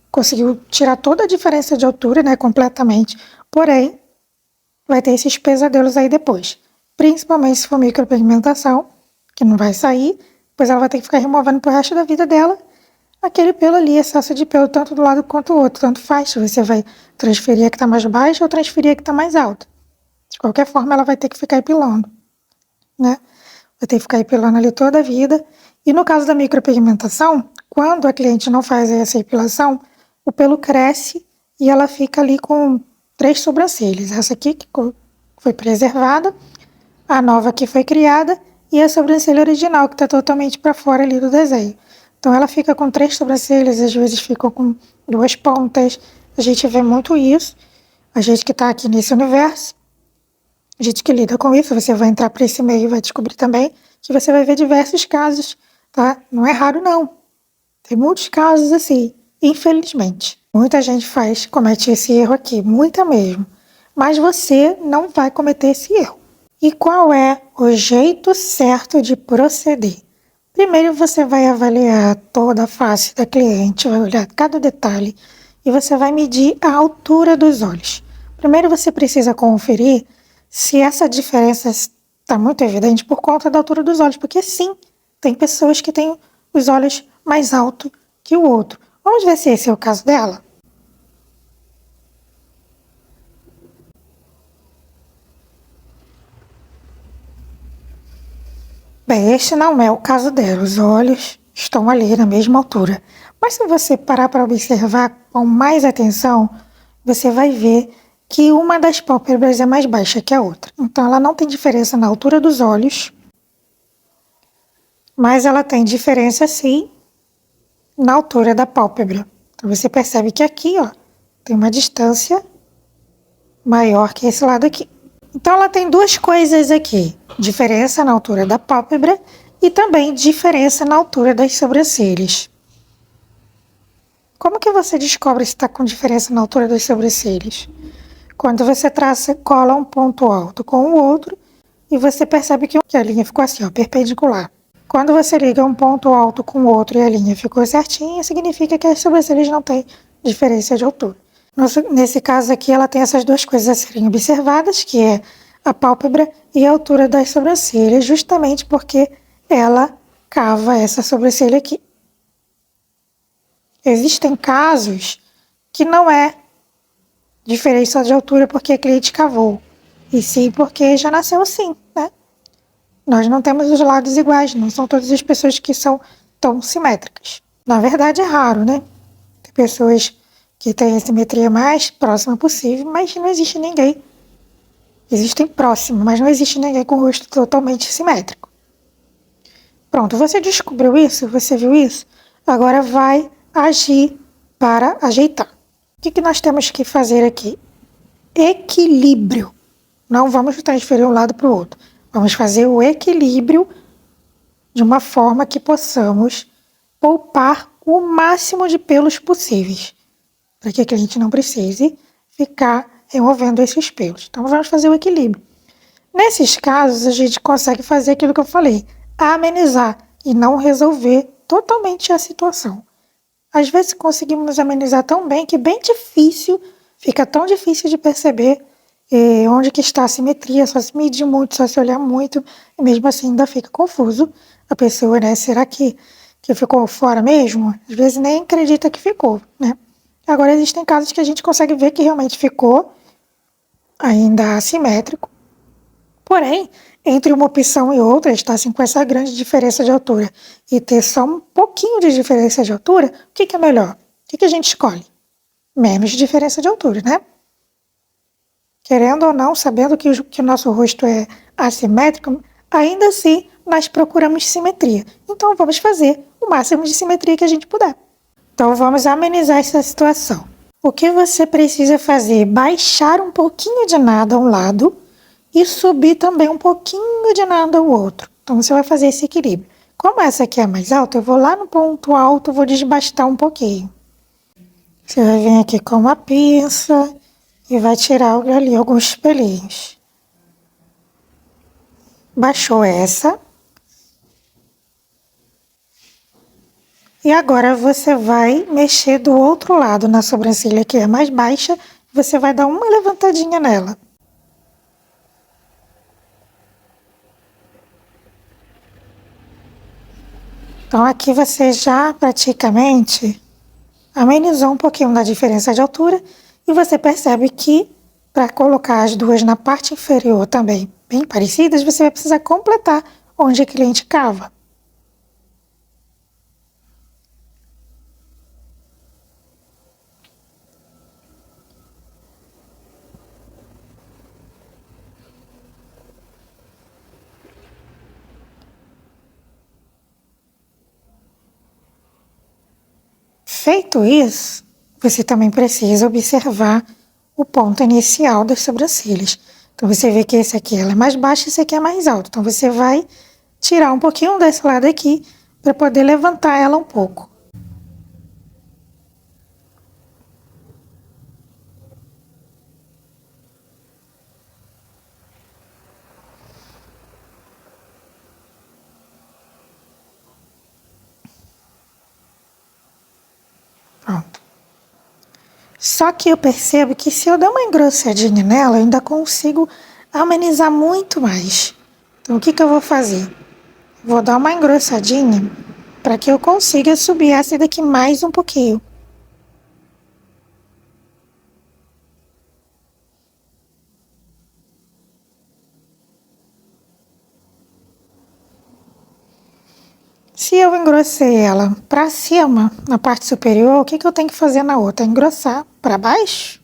conseguiu tirar toda a diferença de altura, né, completamente. Porém, vai ter esses pesadelos aí depois. Principalmente se for micropigmentação, que não vai sair, pois ela vai ter que ficar removendo pro resto da vida dela aquele pelo ali, excesso de pelo, tanto do lado quanto do outro. Tanto faz se você vai transferir a que está mais baixa ou transferir a que está mais alta. De qualquer forma, ela vai ter que ficar epilando, né? Vai ter que ficar epilando ali toda a vida. E no caso da micropigmentação, quando a cliente não faz essa epilação, o pelo cresce e ela fica ali com 3 sobrancelhas. Essa aqui que foi preservada, a nova que foi criada e a sobrancelha original que está totalmente para fora ali do desenho. Então ela fica com 3 sobrancelhas, às vezes fica com 2 pontas. A gente vê muito isso. A gente que está aqui nesse universo, a gente que lida com isso, você vai entrar para esse meio e vai descobrir também que você vai ver diversos casos, tá? Não é raro não. Tem muitos casos assim, infelizmente. Muita gente comete esse erro aqui, muita mesmo. Mas você não vai cometer esse erro. E qual é o jeito certo de proceder? Primeiro você vai avaliar toda a face da cliente, vai olhar cada detalhe e você vai medir a altura dos olhos. Primeiro você precisa conferir se essa diferença está muito evidente por conta da altura dos olhos, porque sim, tem pessoas que têm os olhos mais altos que o outro. Vamos ver se esse é o caso dela? Bem, este não é o caso dela, os olhos estão ali na mesma altura. Mas se você parar para observar com mais atenção, você vai ver que uma das pálpebras é mais baixa que a outra. Então ela não tem diferença na altura dos olhos, mas ela tem diferença sim na altura da pálpebra. Então você percebe que aqui, ó, tem uma distância maior que esse lado aqui. Então ela tem duas coisas aqui, diferença na altura da pálpebra e também diferença na altura das sobrancelhas. Como que você descobre se está com diferença na altura das sobrancelhas? Quando você cola um ponto alto com o outro e você percebe que a linha ficou assim, ó, perpendicular. Quando você liga um ponto alto com o outro e a linha ficou certinha, significa que as sobrancelhas não têm diferença de altura. Nesse caso aqui, ela tem essas duas coisas a serem observadas, que é a pálpebra e a altura das sobrancelhas, justamente porque ela cava essa sobrancelha aqui. Existem casos que não é diferença de altura porque a cliente cavou, e sim porque já nasceu assim, né? Nós não temos os lados iguais, não são todas as pessoas que são tão simétricas. Na verdade é raro, né? Tem pessoas que têm a simetria mais próxima possível, mas não existe ninguém. Existem próximos, mas não existe ninguém com o rosto totalmente simétrico. Pronto, você descobriu isso? Você viu isso? Agora vai agir para ajeitar. O que nós temos que fazer aqui? Equilíbrio. Não vamos transferir um lado para o outro. Vamos fazer o equilíbrio de uma forma que possamos poupar o máximo de pelos possíveis, para que a cliente não precise ficar removendo esses pelos. Então, vamos fazer o equilíbrio. Nesses casos, a gente consegue fazer aquilo que eu falei, amenizar e não resolver totalmente a situação. Às vezes conseguimos amenizar tão bem que é bem difícil, fica tão difícil de perceber onde que está a simetria, só se medir muito, só se olhar muito, e mesmo assim ainda fica confuso. A pessoa, né, será que ficou fora mesmo? Às vezes nem acredita que ficou, né? Agora existem casos que a gente consegue ver que realmente ficou ainda assimétrico. Porém, entre uma opção e outra, estar assim, com essa grande diferença de altura e ter só um pouquinho de diferença de altura, o que é melhor? O que a gente escolhe? Menos diferença de altura, né? Querendo ou não, sabendo que o nosso rosto é assimétrico, ainda assim nós procuramos simetria. Então vamos fazer o máximo de simetria que a gente puder. Então vamos amenizar essa situação. O que você precisa fazer? Baixar um pouquinho de nada a um lado e subir também um pouquinho de nada ao outro. Então você vai fazer esse equilíbrio. Como essa aqui é mais alta, eu vou lá no ponto alto, vou desbastar um pouquinho. Você vai vir aqui com uma pinça e vai tirar ali alguns pelinhos. Baixou essa. E agora você vai mexer do outro lado, na sobrancelha que é mais baixa, você vai dar uma levantadinha nela. Então aqui você já praticamente amenizou um pouquinho da diferença de altura e você percebe que para colocar as duas na parte inferior também bem parecidas, você vai precisar completar onde a cliente cava. Feito isso, você também precisa observar o ponto inicial das sobrancelhas. Então você vê que esse aqui ela é mais baixo e esse aqui é mais alto. Então você vai tirar um pouquinho desse lado aqui para poder levantar ela um pouco. Pronto. Só que eu percebo que se eu der uma engrossadinha nela, eu ainda consigo amenizar muito mais. Então o que eu vou fazer? Vou dar uma engrossadinha para que eu consiga subir essa daqui mais um pouquinho. Se eu engrossei ela para cima, na parte superior, o que eu tenho que fazer na outra? Engrossar para baixo?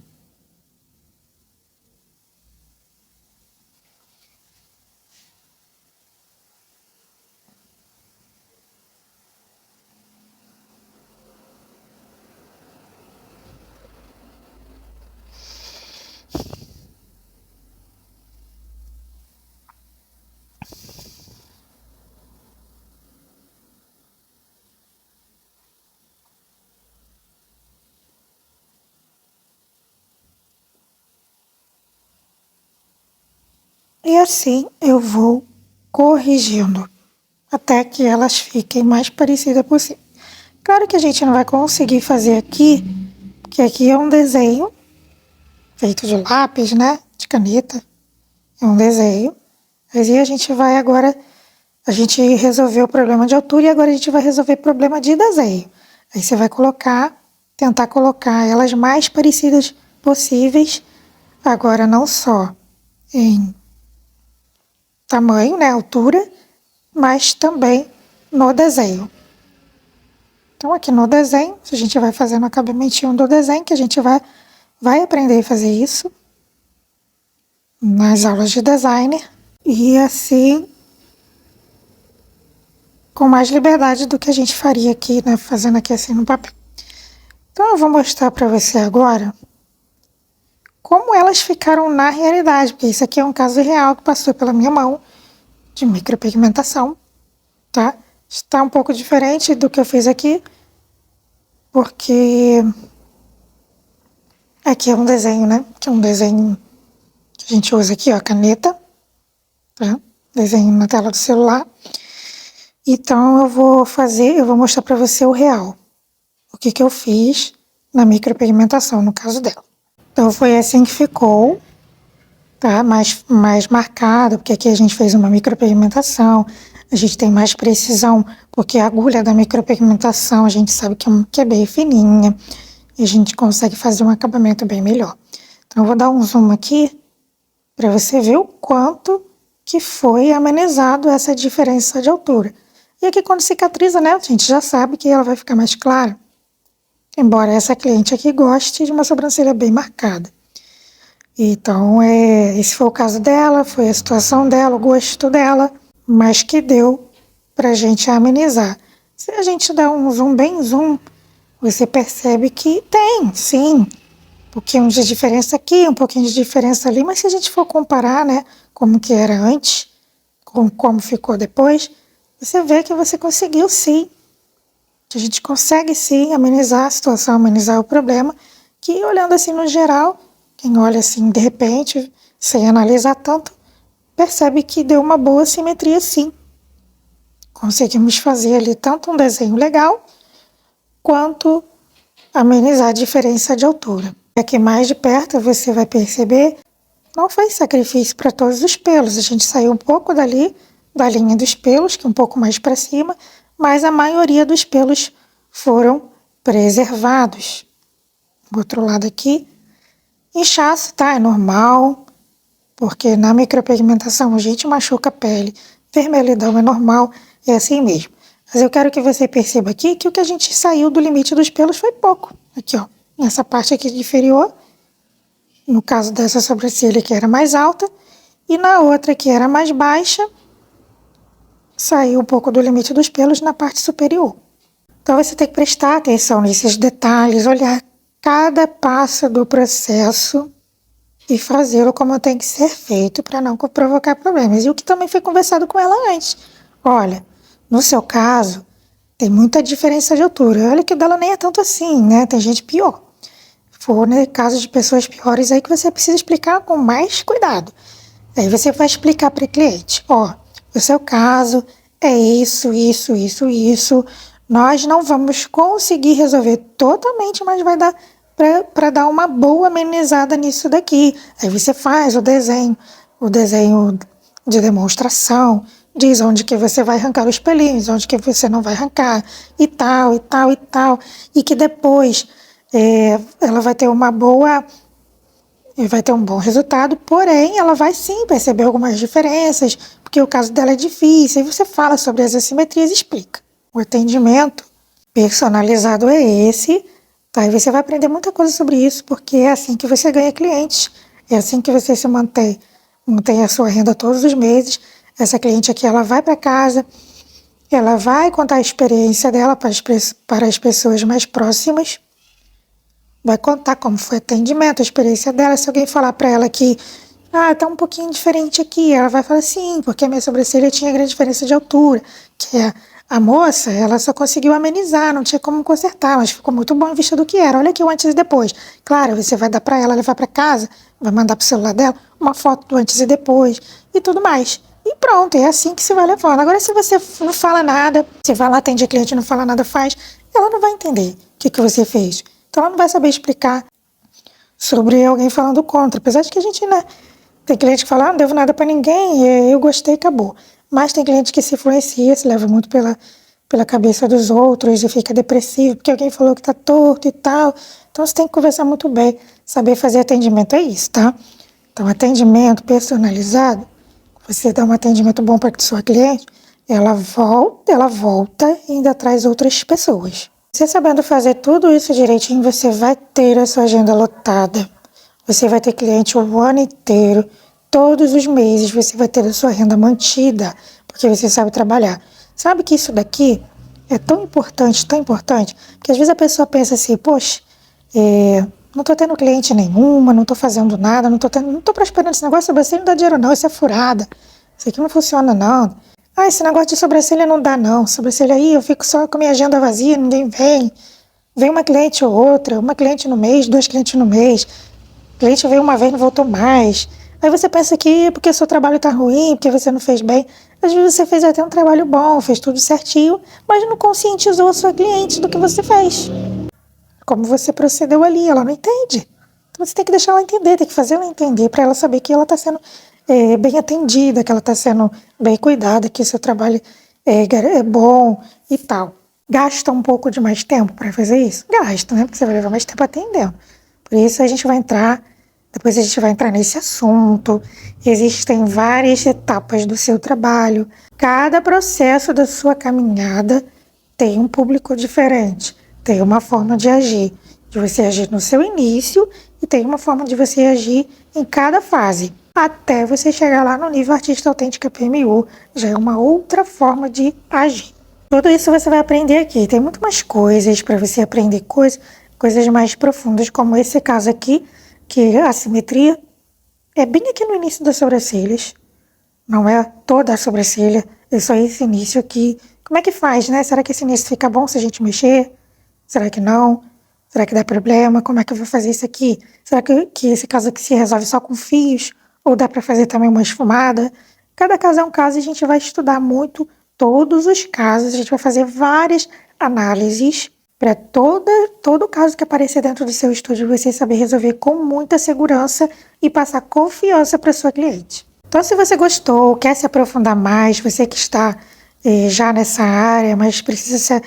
E assim eu vou corrigindo até que elas fiquem mais parecidas possível. Claro que a gente não vai conseguir fazer aqui, porque aqui é um desenho feito de lápis, né? De caneta. É um desenho. Mas aí a gente vai agora, a gente resolveu o problema de altura e agora a gente vai resolver o problema de desenho. Aí você vai tentar colocar elas mais parecidas possíveis, agora não só em tamanho, né, altura, mas também no desenho. Então aqui no desenho, a gente vai fazendo o acabamentinho do desenho, que a gente vai aprender a fazer isso nas aulas de design, e assim, com mais liberdade do que a gente faria aqui, né, fazendo aqui assim no papel. Então eu vou mostrar para você agora como elas ficaram na realidade, porque isso aqui é um caso real que passou pela minha mão, de micropigmentação, tá? Está um pouco diferente do que eu fiz aqui, porque Aqui é um desenho, né? Que é um desenho que a gente usa aqui, ó, caneta, tá? Desenho na tela do celular. Então eu vou mostrar pra você o real. O que eu fiz na micropigmentação, no caso dela. Então foi assim que ficou, tá? Mais marcado, porque aqui a gente fez uma micropigmentação, a gente tem mais precisão, porque a agulha da micropigmentação a gente sabe que é bem fininha, e a gente consegue fazer um acabamento bem melhor. Então eu vou dar um zoom aqui, para você ver o quanto que foi amenizado essa diferença de altura. E aqui quando cicatriza, né, a gente já sabe que ela vai ficar mais clara. Embora essa cliente aqui goste de uma sobrancelha bem marcada. Então, esse foi o caso dela, foi a situação dela, o gosto dela, mas que deu pra gente amenizar. Se a gente dá um zoom bem zoom, você percebe que tem, sim, um pouquinho de diferença aqui, um pouquinho de diferença ali, mas se a gente for comparar, né, como que era antes, com como ficou depois, você vê que você conseguiu sim. A gente consegue sim amenizar a situação, amenizar o problema, que olhando assim no geral, quem olha assim de repente, sem analisar tanto, percebe que deu uma boa simetria sim. Conseguimos fazer ali tanto um desenho legal, quanto amenizar a diferença de altura. Aqui mais de perto você vai perceber, não foi sacrifício para todos os pelos, a gente saiu um pouco dali, da linha dos pelos, que é um pouco mais para cima, mas a maioria dos pelos foram preservados. Do outro lado aqui, inchaço, tá? É normal, porque na micropigmentação a gente machuca a pele, vermelhidão é normal, é assim mesmo. Mas eu quero que você perceba aqui que o que a gente saiu do limite dos pelos foi pouco. Aqui, ó, nessa parte aqui inferior, no caso dessa sobrancelha que era mais alta, e na outra que era mais baixa, saiu um pouco do limite dos pelos na parte superior. Então você tem que prestar atenção nesses detalhes, olhar cada passo do processo e fazê-lo como tem que ser feito para não provocar problemas. E o que também foi conversado com ela antes. Olha, no seu caso, tem muita diferença de altura. Olha que o dela nem é tanto assim, né? Tem gente pior. For, né, casos de pessoas piores aí que você precisa explicar com mais cuidado. Aí você vai explicar para o cliente, ó, o seu caso é isso, isso, isso, isso. Nós não vamos conseguir resolver totalmente, mas vai dar para dar uma boa amenizada nisso daqui. Aí você faz o desenho de demonstração, diz onde que você vai arrancar os pelinhos, onde que você não vai arrancar, e tal, e tal, e tal. E que depois ela vai ter uma boa... vai ter um bom resultado, porém ela vai sim perceber algumas diferenças, porque o caso dela é difícil, e você fala sobre as assimetrias e explica. O atendimento personalizado é esse, tá? E você vai aprender muita coisa sobre isso, porque é assim que você ganha clientes, é assim que você se mantém a sua renda todos os meses. Essa cliente aqui, ela vai para casa, ela vai contar a experiência dela para as pessoas mais próximas, vai contar como foi o atendimento, a experiência dela. Se alguém falar para ela que tá um pouquinho diferente aqui, ela vai falar sim, porque a minha sobrancelha tinha grande diferença de altura, que a moça, ela só conseguiu amenizar, não tinha como consertar, mas ficou muito bom em vista do que era. Olha aqui o antes e depois. Claro, você vai dar para ela levar para casa, vai mandar pro celular dela uma foto do antes e depois e tudo mais. E pronto, é assim que se vai levando. Agora, se você não fala nada, você vai lá, atende a cliente, não fala nada, faz, ela não vai entender o que você fez. Então ela não vai saber explicar sobre alguém falando contra. Apesar de que a gente, né, tem cliente que fala, não devo nada pra ninguém, eu gostei, acabou. Mas tem cliente que se influencia, se leva muito pela cabeça dos outros e fica depressivo, porque alguém falou que tá torto e tal. Então você tem que conversar muito bem, saber fazer atendimento, é isso, tá? Então atendimento personalizado, você dá um atendimento bom para sua cliente, ela volta e ainda traz outras pessoas. Você sabendo fazer tudo isso direitinho, você vai ter a sua agenda lotada. Você vai ter cliente o ano inteiro, todos os meses você vai ter a sua renda mantida, porque você sabe trabalhar. Sabe que isso daqui é tão importante, que às vezes a pessoa pensa assim, poxa, não tô tendo cliente nenhuma, não tô fazendo nada, não tô prosperando esse negócio, sobrancelha não dá dinheiro não, isso é furada, isso aqui não funciona não. Esse negócio de sobrancelha não dá não, sobrancelha aí eu fico só com a minha agenda vazia, ninguém vem. Vem uma cliente ou outra, uma cliente no mês, 2 clientes no mês, o cliente veio uma vez e não voltou mais. Aí você pensa que porque o seu trabalho está ruim, porque você não fez bem. Às vezes você fez até um trabalho bom, fez tudo certinho, mas não conscientizou a sua cliente do que você fez. Como você procedeu ali, ela não entende. Então você tem que deixar ela entender, tem que fazer ela entender, para ela saber que ela está sendo bem atendida, que ela está sendo bem cuidada, que o seu trabalho é bom e tal. Gasta um pouco de mais tempo para fazer isso? Gasta, né? Porque você vai levar mais tempo atendendo. Por isso depois a gente vai entrar nesse assunto. Existem várias etapas do seu trabalho. Cada processo da sua caminhada tem um público diferente, tem uma forma de agir. De você agir no seu início e tem uma forma de você agir em cada fase. Até você chegar lá no nível Artista Autêntica PMU, já é uma outra forma de agir. Tudo isso você vai aprender aqui. Tem muito mais coisas para você aprender, coisas mais profundas, como esse caso aqui, que a simetria é bem aqui no início das sobrancelhas. Não é toda a sobrancelha, é só esse início aqui. Como é que faz, né? Será que esse início fica bom se a gente mexer? Será que não? Será que dá problema? Como é que eu vou fazer isso aqui? Será que esse caso aqui se resolve só com fios? Ou dá para fazer também uma esfumada? Cada caso é um caso e a gente vai estudar muito todos os casos. A gente vai fazer várias análises para todo caso que aparecer dentro do seu estúdio você saber resolver com muita segurança e passar confiança para sua cliente. Então, se você gostou, quer se aprofundar mais, você que está já nessa área, mas precisa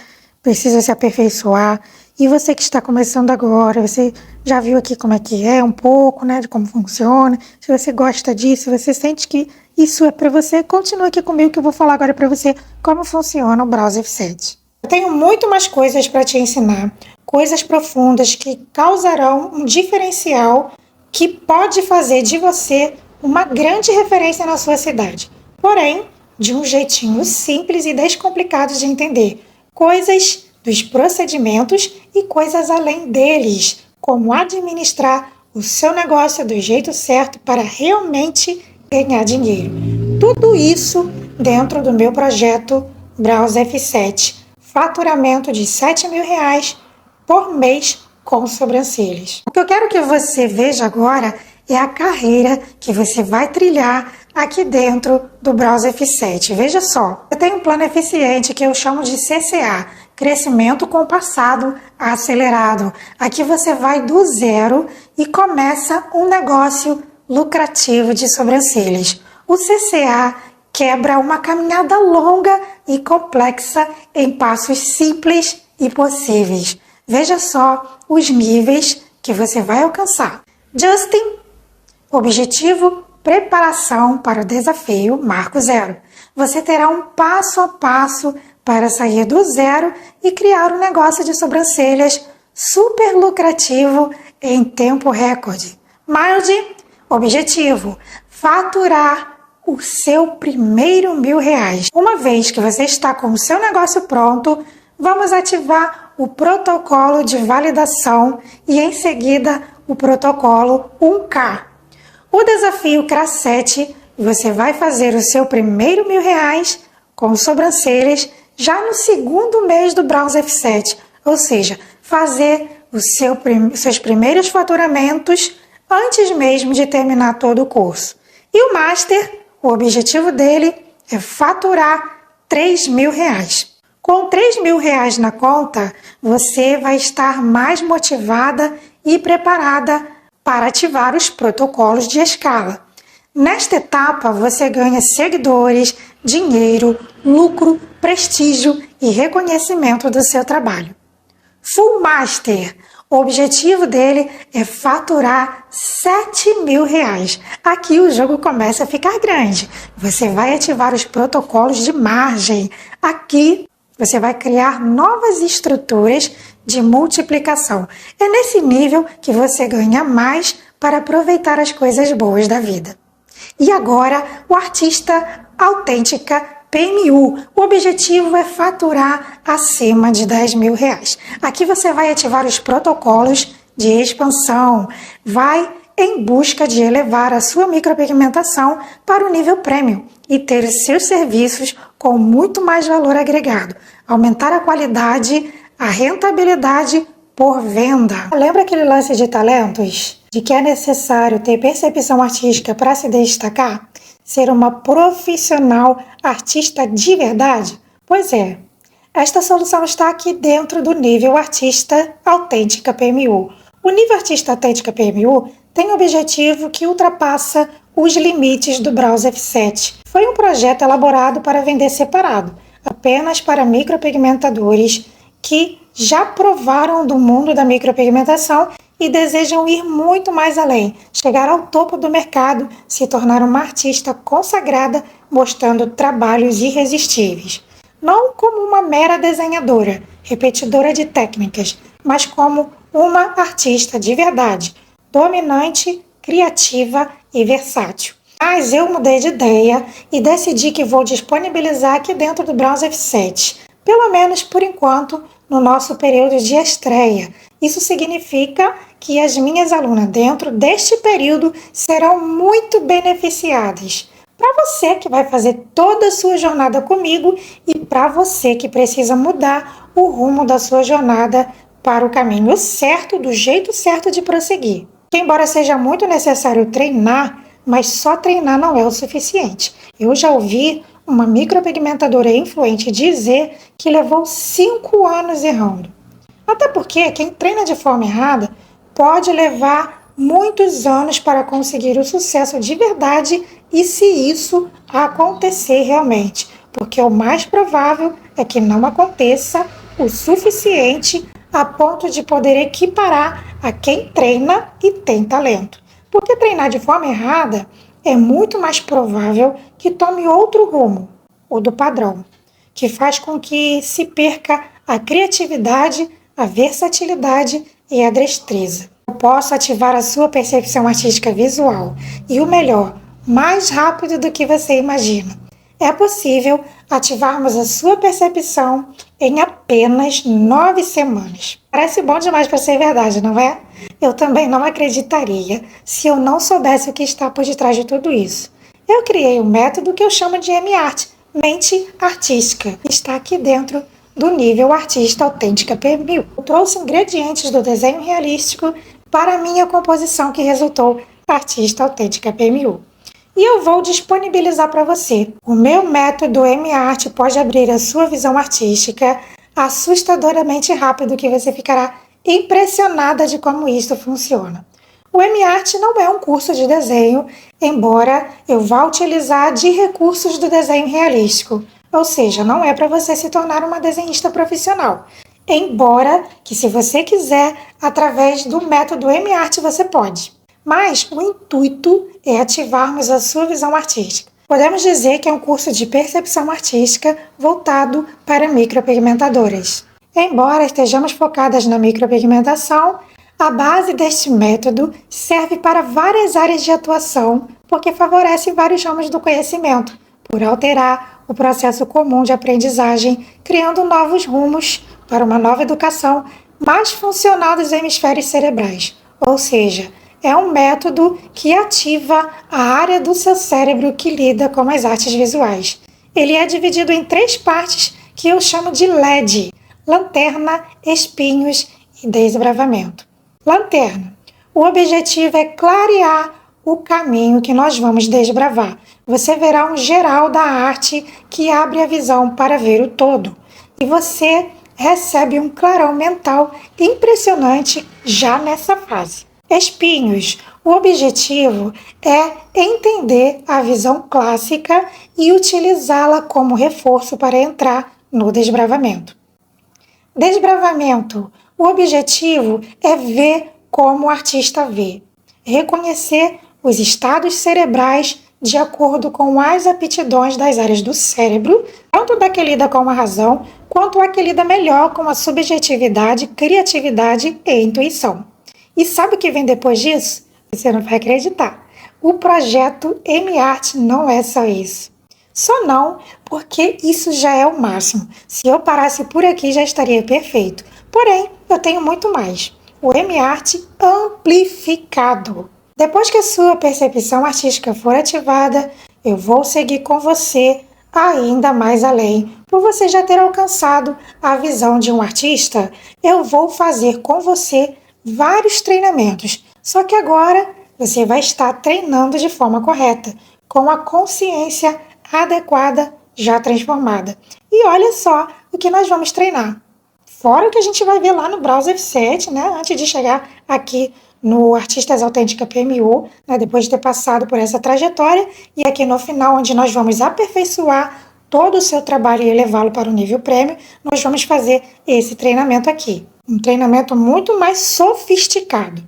se aperfeiçoar, e você que está começando agora, você já viu aqui como é que é um pouco, né, de como funciona. Se você gosta disso, você sente que isso é para você, continua aqui comigo que eu vou falar agora para você como funciona o Browse F7. Eu tenho muito mais coisas para te ensinar, coisas profundas que causarão um diferencial que pode fazer de você uma grande referência na sua cidade. Porém, de um jeitinho simples e descomplicado de entender. Coisas dos procedimentos e coisas além deles, como administrar o seu negócio do jeito certo para realmente ganhar dinheiro. Tudo isso dentro do meu projeto Browse F7, faturamento de R$7.000 por mês com sobrancelhas. O que eu quero que você veja agora é a carreira que você vai trilhar aqui dentro do Browse F7. Veja só, eu tenho um plano eficiente que eu chamo de CCA, Crescimento Compassado Acelerado. Aqui você vai do zero e começa um negócio lucrativo de sobrancelhas. O CCA quebra uma caminhada longa e complexa em passos simples e possíveis. Veja só os níveis que você vai alcançar. Justin, objetivo, preparação para o desafio Marco Zero. Você terá um passo a passo para sair do zero e criar um negócio de sobrancelhas super lucrativo em tempo recorde. Mild, objetivo, faturar o seu primeiro R$1.000. Uma vez que você está com o seu negócio pronto, vamos ativar o protocolo de validação e em seguida o protocolo 1K. O desafio CRA7, você vai fazer o seu primeiro R$1.000 com sobrancelhas já no segundo mês do Browse F7, ou seja, fazer os seus primeiros faturamentos antes mesmo de terminar todo o curso. E o Master, o objetivo dele é faturar R$3.000. Com R$3.000 na conta, você vai estar mais motivada e preparada para ativar os protocolos de escala. Nesta etapa, você ganha seguidores, dinheiro, lucro, prestígio e reconhecimento do seu trabalho. Full Master, o objetivo dele é faturar R$7.000. Aqui o jogo começa a ficar grande. Você vai ativar os protocolos de margem. Aqui você vai criar novas estruturas de multiplicação. É nesse nível que você ganha mais para aproveitar as coisas boas da vida. E agora, o Artista Autêntica PMU. O objetivo é faturar acima de R$10.000. Aqui você vai ativar os protocolos de expansão. Vai em busca de elevar a sua micropigmentação para o nível premium e ter os seus serviços com muito mais valor agregado. Aumentar a qualidade, a rentabilidade por venda. Lembra aquele lance de talentos? De que é necessário ter percepção artística para se destacar? Ser uma profissional artista de verdade? Pois é, esta solução está aqui dentro do nível Artista Autêntica PMU. O nível Artista Autêntica PMU tem um objetivo que ultrapassa os limites do Browser F7. Foi um projeto elaborado para vender separado, apenas para micropigmentadores que já provaram do mundo da micropigmentação e desejam ir muito mais além, chegar ao topo do mercado, se tornar uma artista consagrada, mostrando trabalhos irresistíveis. Não como uma mera desenhadora, repetidora de técnicas, mas como uma artista de verdade, dominante, criativa e versátil. Mas eu mudei de ideia e decidi que vou disponibilizar aqui dentro do Browser F7, pelo menos por enquanto, no nosso período de estreia. Isso significa que as minhas alunas dentro deste período serão muito beneficiadas. Para você que vai fazer toda a sua jornada comigo e para você que precisa mudar o rumo da sua jornada para o caminho certo, do jeito certo de prosseguir. Embora seja muito necessário treinar, mas só treinar não é o suficiente. Eu já ouvi uma micropigmentadora influente dizer que levou 5 anos errando. Até porque quem treina de forma errada pode levar muitos anos para conseguir o sucesso de verdade e se isso acontecer realmente. Porque o mais provável é que não aconteça o suficiente a ponto de poder equiparar a quem treina e tem talento. Porque treinar de forma errada é muito mais provável que tome outro rumo, o do padrão, que faz com que se perca a criatividade, a versatilidade e a destreza. Eu posso ativar a sua percepção artística visual e o melhor, mais rápido do que você imagina. É possível ativarmos a sua percepção em apenas 9 semanas. Parece bom demais para ser verdade, não é? Eu também não acreditaria se eu não soubesse o que está por detrás de tudo isso. Eu criei um método que eu chamo de M-Art, Mente Artística. Está aqui dentro do nível Artista Autêntica PMU. Eu trouxe ingredientes do desenho realístico para a minha composição que resultou Artista Autêntica PMU. E eu vou disponibilizar para você. O meu método M-Art pode abrir a sua visão artística assustadoramente rápido que você ficará impressionada de como isso funciona. O M-Art não é um curso de desenho, embora eu vá utilizar de recursos do desenho realístico. Ou seja, não é para você se tornar uma desenhista profissional. Embora que se você quiser, através do método M-Art você pode. Mas o intuito é ativarmos a sua visão artística. Podemos dizer que é um curso de percepção artística voltado para micropigmentadoras. Embora estejamos focadas na micropigmentação, a base deste método serve para várias áreas de atuação, porque favorece vários ramos do conhecimento, por alterar o processo comum de aprendizagem, criando novos rumos para uma nova educação mais funcional dos hemisférios cerebrais, ou seja, é um método que ativa a área do seu cérebro que lida com as artes visuais. Ele é dividido em 3 partes que eu chamo de LED: lanterna, espinhos e desbravamento. Lanterna. O objetivo é clarear o caminho que nós vamos desbravar. Você verá um geral da arte que abre a visão para ver o todo. E você recebe um clarão mental impressionante já nessa fase. Espinhos. O objetivo é entender a visão clássica e utilizá-la como reforço para entrar no desbravamento. Desbravamento. O objetivo é ver como o artista vê, reconhecer os estados cerebrais de acordo com as aptidões das áreas do cérebro, tanto da que lida com a razão, quanto a que lida melhor com a subjetividade, criatividade e intuição. E sabe o que vem depois disso? Você não vai acreditar. O projeto M-Art não é só isso. Só não, porque isso já é o máximo. Se eu parasse por aqui, já estaria perfeito. Porém, eu tenho muito mais. O M-Art amplificado. Depois que a sua percepção artística for ativada, eu vou seguir com você ainda mais além. Por você já ter alcançado a visão de um artista, eu vou fazer com você vários treinamentos. Só que agora você vai estar treinando de forma correta, com a consciência adequada já transformada. E olha só o que nós vamos treinar. Fora o que a gente vai ver lá no Browser F7, né? Antes de chegar aqui no Artistas Autêntica PMU, né? Depois de ter passado por essa trajetória, e aqui no final, onde nós vamos aperfeiçoar todo o seu trabalho e elevá-lo para o nível prêmio, nós vamos fazer esse treinamento aqui. Um treinamento muito mais sofisticado.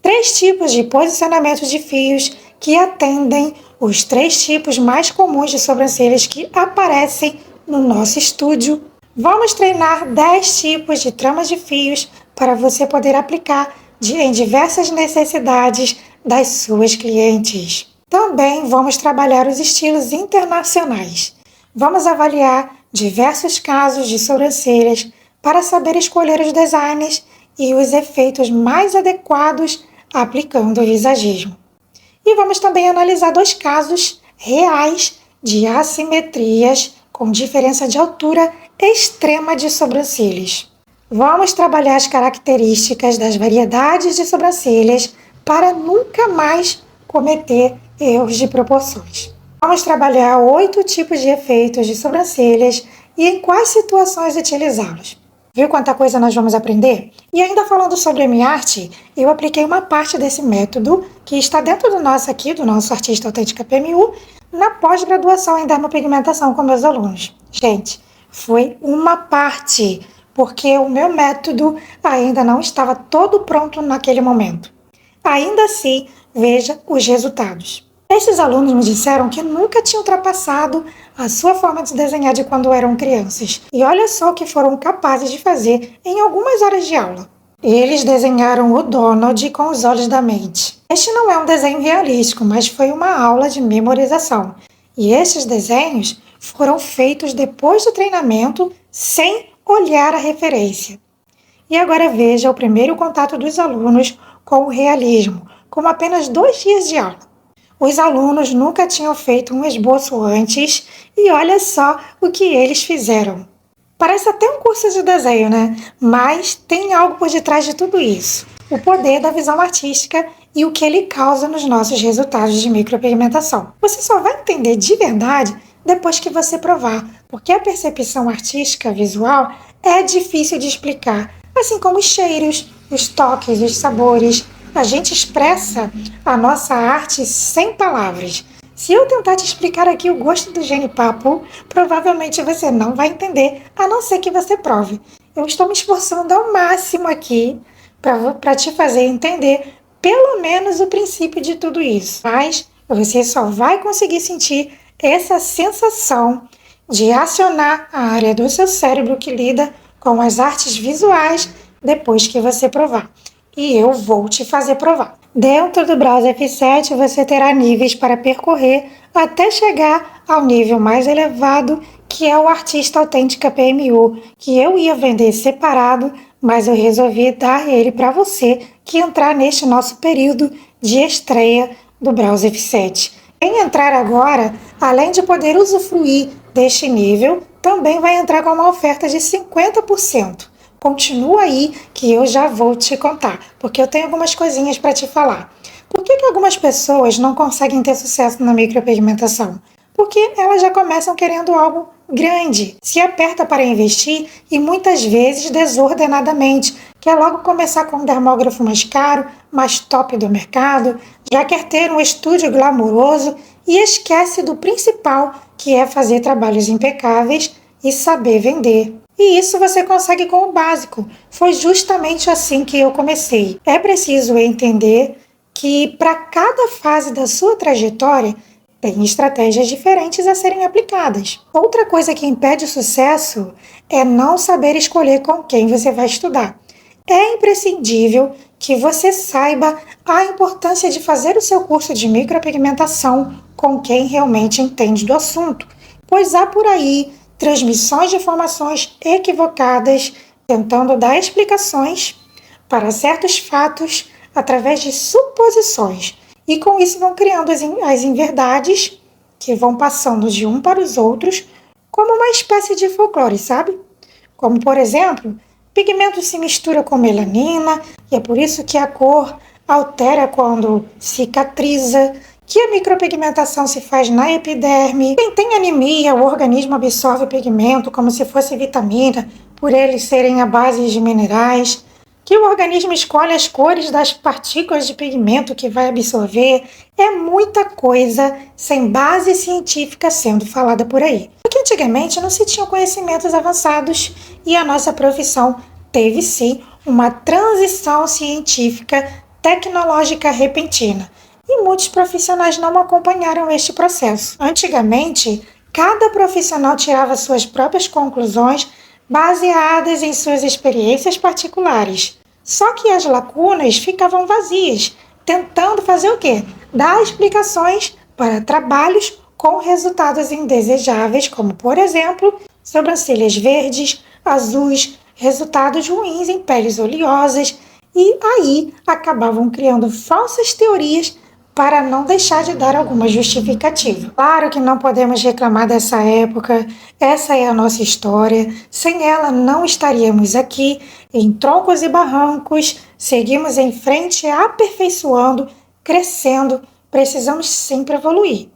3 tipos de posicionamento de fios que atendem os 3 tipos mais comuns de sobrancelhas que aparecem no nosso estúdio. Vamos treinar 10 tipos de tramas de fios para você poder aplicar em diversas necessidades das suas clientes. Também vamos trabalhar os estilos internacionais. Vamos avaliar diversos casos de sobrancelhas para saber escolher os designs e os efeitos mais adequados aplicando o visagismo. E vamos também analisar 2 casos reais de assimetrias com diferença de altura extrema de sobrancelhas. Vamos trabalhar as características das variedades de sobrancelhas para nunca mais cometer erros de proporções. Vamos trabalhar 8 tipos de efeitos de sobrancelhas e em quais situações utilizá-los. Viu quanta coisa nós vamos aprender? E ainda falando sobre a minha arte, eu apliquei uma parte desse método que está dentro do nosso Artista Autêntica PMU, na pós-graduação em dermopigmentação com meus alunos. Gente, foi uma parte, porque o meu método ainda não estava todo pronto naquele momento. Ainda assim, veja os resultados. Esses alunos me disseram que nunca tinham ultrapassado a sua forma de desenhar de quando eram crianças. E olha só o que foram capazes de fazer em algumas horas de aula. Eles desenharam o Donald com os olhos da mente. Este não é um desenho realístico, mas foi uma aula de memorização. E esses desenhos foram feitos depois do treinamento, sem olhar a referência. E agora veja o primeiro contato dos alunos com o realismo, com apenas 2 dias de aula. Os alunos nunca tinham feito um esboço antes e olha só o que eles fizeram. Parece até um curso de desenho, né? Mas tem algo por detrás de tudo isso. O poder da visão artística e o que ele causa nos nossos resultados de micropigmentação. Você só vai entender de verdade depois que você provar, porque a percepção artística visual é difícil de explicar, assim como os cheiros, os toques, os sabores. A gente expressa a nossa arte sem palavras. Se eu tentar te explicar aqui o gosto do genipapo, provavelmente você não vai entender, a não ser que você prove. Eu estou me esforçando ao máximo aqui para te fazer entender pelo menos o princípio de tudo isso. Mas você só vai conseguir sentir essa sensação de acionar a área do seu cérebro que lida com as artes visuais depois que você provar. E eu vou te fazer provar. Dentro do Browser F7 você terá níveis para percorrer até chegar ao nível mais elevado, que é o Artista Autêntica PMU, que eu ia vender separado, mas eu resolvi dar ele para você que entrar neste nosso período de estreia do Browser F7. Quem entrar agora, além de poder usufruir deste nível, também vai entrar com uma oferta de 50%. Continua aí que eu já vou te contar, porque eu tenho algumas coisinhas para te falar. Por que algumas pessoas não conseguem ter sucesso na micropigmentação? Porque elas já começam querendo algo grande, se aperta para investir e muitas vezes desordenadamente, quer logo começar com um dermógrafo mais caro, mais top do mercado, já quer ter um estúdio glamouroso e esquece do principal, que é fazer trabalhos impecáveis e saber vender. E isso você consegue com o básico. Foi justamente assim que eu comecei. É preciso entender que para cada fase da sua trajetória tem estratégias diferentes a serem aplicadas. Outra coisa que impede o sucesso é não saber escolher com quem você vai estudar. É imprescindível que você saiba a importância de fazer o seu curso de micropigmentação com quem realmente entende do assunto, pois há por aí transmissões de informações equivocadas, tentando dar explicações para certos fatos através de suposições. E com isso vão criando as inverdades que vão passando de um para os outros como uma espécie de folclore, sabe? Como, por exemplo, pigmento se mistura com melanina e é por isso que a cor altera quando cicatriza, que a micropigmentação se faz na epiderme. Quem tem anemia, o organismo absorve pigmento como se fosse vitamina, por eles serem a base de minerais, que o organismo escolhe as cores das partículas de pigmento que vai absorver. É muita coisa sem base científica sendo falada por aí. Porque antigamente não se tinham conhecimentos avançados e a nossa profissão teve sim uma transição científica tecnológica repentina. E muitos profissionais não acompanharam este processo. Antigamente, cada profissional tirava suas próprias conclusões baseadas em suas experiências particulares. Só que as lacunas ficavam vazias, tentando fazer o quê? Dar explicações para trabalhos com resultados indesejáveis, como, por exemplo, sobrancelhas verdes, azuis, resultados ruins em peles oleosas, e aí acabavam criando falsas teorias para não deixar de dar alguma justificativa. Claro que não podemos reclamar dessa época, essa é a nossa história, sem ela não estaríamos aqui, em troncos e barrancos, seguimos em frente aperfeiçoando, crescendo, precisamos sempre evoluir.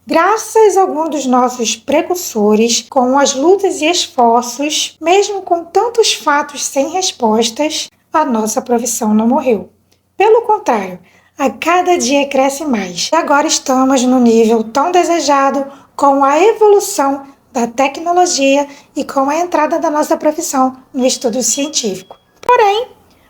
Graças a alguns dos nossos precursores, com as lutas e esforços, mesmo com tantos fatos sem respostas, a nossa profissão não morreu. Pelo contrário, a cada dia cresce mais. E agora estamos no nível tão desejado com a evolução da tecnologia e com a entrada da nossa profissão no estudo científico. Porém,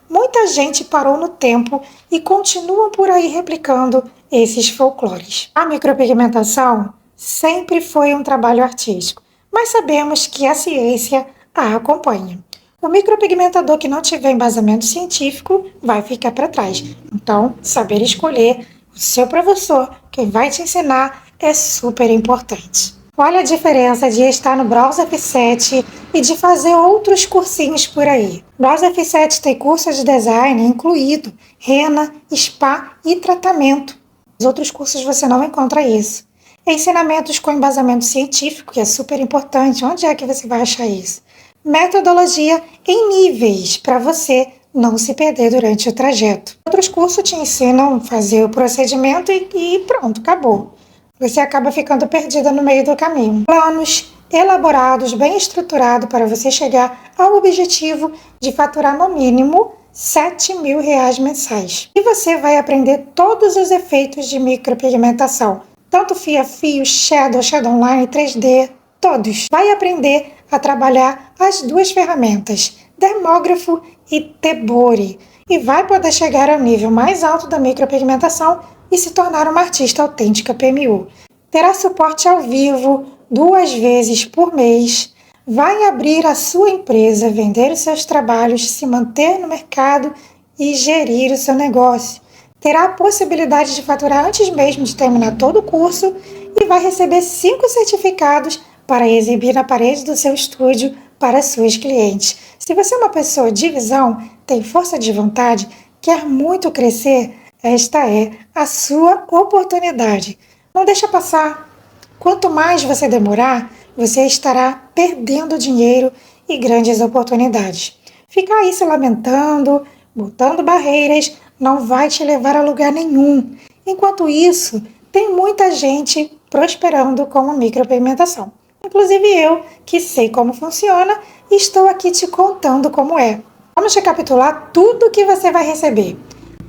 muita gente parou no tempo e continua por aí replicando esses folclores. A micropigmentação sempre foi um trabalho artístico, mas sabemos que a ciência a acompanha. O micropigmentador que não tiver embasamento científico vai ficar para trás. Então, saber escolher o seu professor, quem vai te ensinar, é super importante. Olha a diferença de estar no Browse F7 e de fazer outros cursinhos por aí. Browse F7 tem curso de design incluído, rena, spa e tratamento. Nos outros cursos você não encontra isso. Ensinamentos com embasamento científico, que é super importante. Onde é que você vai achar isso? Metodologia em níveis, para você não se perder durante o trajeto. Outros cursos te ensinam a fazer o procedimento e pronto, acabou. Você acaba ficando perdida no meio do caminho. Planos elaborados, bem estruturados para você chegar ao objetivo de faturar no mínimo R$7.000 mensais. E você vai aprender todos os efeitos de micropigmentação, tanto fio a fio, shadow line, 3D, todos. Vai aprender a trabalhar as duas ferramentas, dermógrafo e tebori, e vai poder chegar ao nível mais alto da micropigmentação e se tornar uma artista autêntica PMU. Terá suporte ao vivo 2 vezes por mês, vai abrir a sua empresa, vender os seus trabalhos, se manter no mercado e gerir o seu negócio. Terá a possibilidade de faturar antes mesmo de terminar todo o curso e vai receber 5 certificados para exibir na parede do seu estúdio para suas clientes. Se você é uma pessoa de visão, tem força de vontade, quer muito crescer, esta é a sua oportunidade. Não deixa passar. Quanto mais você demorar, você estará perdendo dinheiro e grandes oportunidades. Ficar aí se lamentando, botando barreiras, não vai te levar a lugar nenhum. Enquanto isso, tem muita gente prosperando com a micropigmentação. Inclusive eu, que sei como funciona, e estou aqui te contando como é. Vamos recapitular tudo que você vai receber.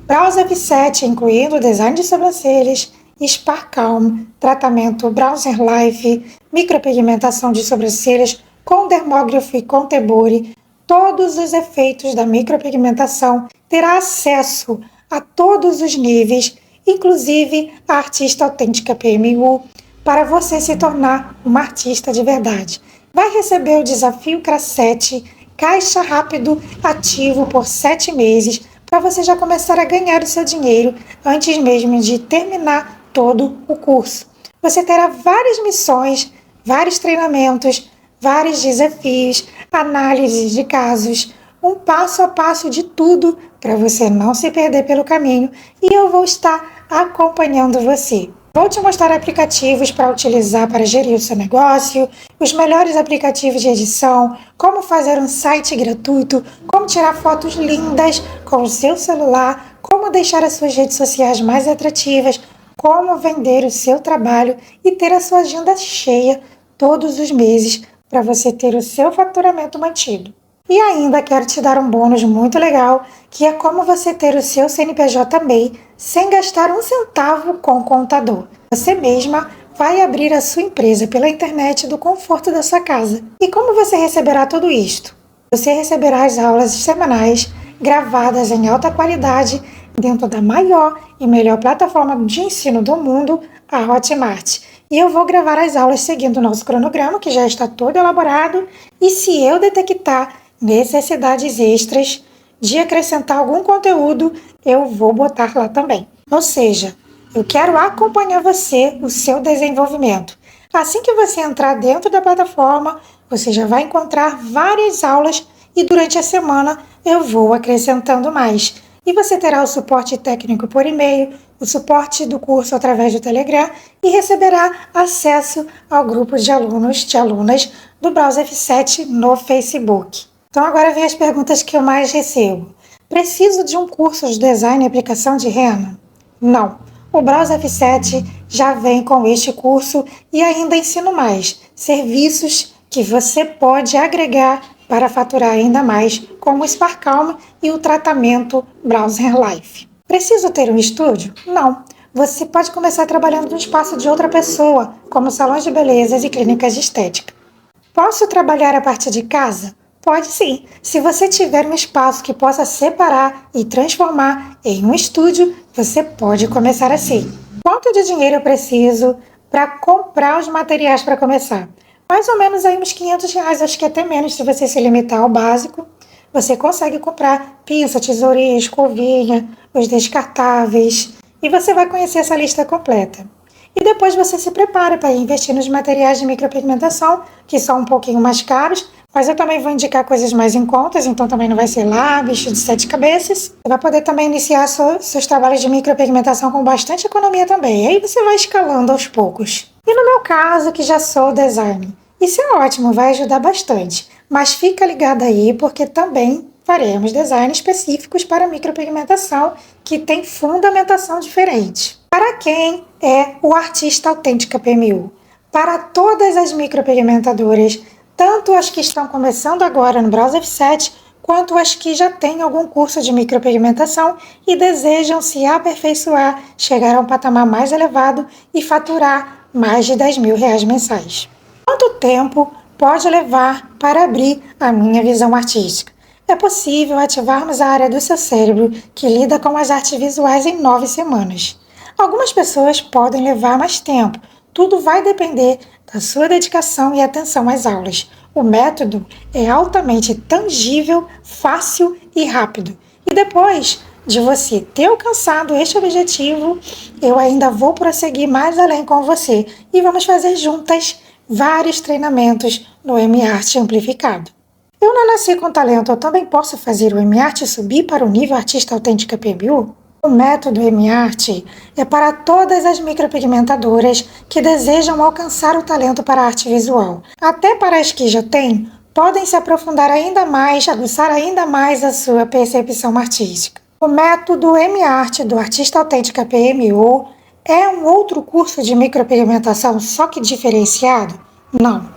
Browse F7, incluindo design de sobrancelhas, Spa Calm, tratamento Bronzer Life, micropigmentação de sobrancelhas com dermógrafo e com tebori, todos os efeitos da micropigmentação, terá acesso a todos os níveis, inclusive a artista autêntica PMU, para você se tornar uma artista de verdade. Vai receber o desafio CRA7, caixa rápido ativo por 7 meses, para você já começar a ganhar o seu dinheiro antes mesmo de terminar todo o curso. Você terá várias missões, vários treinamentos, vários desafios, análises de casos, um passo a passo de tudo para você não se perder pelo caminho e eu vou estar acompanhando você. Vou te mostrar aplicativos para utilizar para gerir o seu negócio, os melhores aplicativos de edição, como fazer um site gratuito, como tirar fotos lindas com o seu celular, como deixar as suas redes sociais mais atrativas, como vender o seu trabalho e ter a sua agenda cheia todos os meses para você ter o seu faturamento mantido. E ainda quero te dar um bônus muito legal, que é como você ter o seu CNPJ MEI sem gastar um centavo com o contador. Você mesma vai abrir a sua empresa pela internet do conforto da sua casa. E como você receberá tudo isto? Você receberá as aulas semanais gravadas em alta qualidade dentro da maior e melhor plataforma de ensino do mundo, a Hotmart. E eu vou gravar as aulas seguindo o nosso cronograma, que já está todo elaborado, e se eu detectar necessidades extras de acrescentar algum conteúdo, eu vou botar lá também. Ou seja, eu quero acompanhar você, o seu desenvolvimento. Assim que você entrar dentro da plataforma, você já vai encontrar várias aulas e durante a semana eu vou acrescentando mais. E você terá o suporte técnico por e-mail, o suporte do curso através do Telegram e receberá acesso ao grupo de alunos e alunas do Browser F7 no Facebook. Então agora vem as perguntas que eu mais recebo. Preciso de um curso de design e aplicação de rena? Não. O Browser F7 já vem com este curso e ainda ensino mais serviços que você pode agregar para faturar ainda mais, como o Sparkle e o tratamento Browser Life. Preciso ter um estúdio? Não. Você pode começar trabalhando no espaço de outra pessoa, como salões de belezas e clínicas de estética. Posso trabalhar a partir de casa? Pode sim. Se você tiver um espaço que possa separar e transformar em um estúdio, você pode começar assim. Quanto de dinheiro eu preciso para comprar os materiais para começar? Mais ou menos aí uns R$500, acho que até menos se você se limitar ao básico. Você consegue comprar pinça, tesourinha, escovinha, os descartáveis e você vai conhecer essa lista completa. E depois você se prepara para investir nos materiais de micropigmentação, que são um pouquinho mais caros, mas eu também vou indicar coisas mais em contas, então também não vai ser lá, bicho de 7 cabeças. Você vai poder também iniciar seus trabalhos de micropigmentação com bastante economia também, e aí você vai escalando aos poucos. E no meu caso, que já sou designer, isso é ótimo, vai ajudar bastante, mas fica ligado aí porque também faremos design específicos para micropigmentação que tem fundamentação diferente. Para quem é o Artista Autêntica PMU? Para todas as micropigmentadoras, tanto as que estão começando agora no Browser F7, quanto as que já têm algum curso de micropigmentação e desejam se aperfeiçoar, chegar a um patamar mais elevado e faturar mais de R$10.000 mensais. Quanto tempo pode levar para abrir a minha visão artística? É possível ativarmos a área do seu cérebro que lida com as artes visuais em 9 semanas. Algumas pessoas podem levar mais tempo. Tudo vai depender da sua dedicação e atenção às aulas. O método é altamente tangível, fácil e rápido. E depois de você ter alcançado este objetivo, eu ainda vou prosseguir mais além com você e vamos fazer juntas vários treinamentos no M-Art Amplificado. Eu não nasci com talento, eu também posso fazer o M-Art subir para o nível Artista Autêntica PMU? O método M-Art é para todas as micropigmentadoras que desejam alcançar o talento para a arte visual. Até para as que já têm, podem se aprofundar ainda mais, aguçar ainda mais a sua percepção artística. O método M-Art do Artista Autêntica PMU é um outro curso de micropigmentação, só que diferenciado? Não.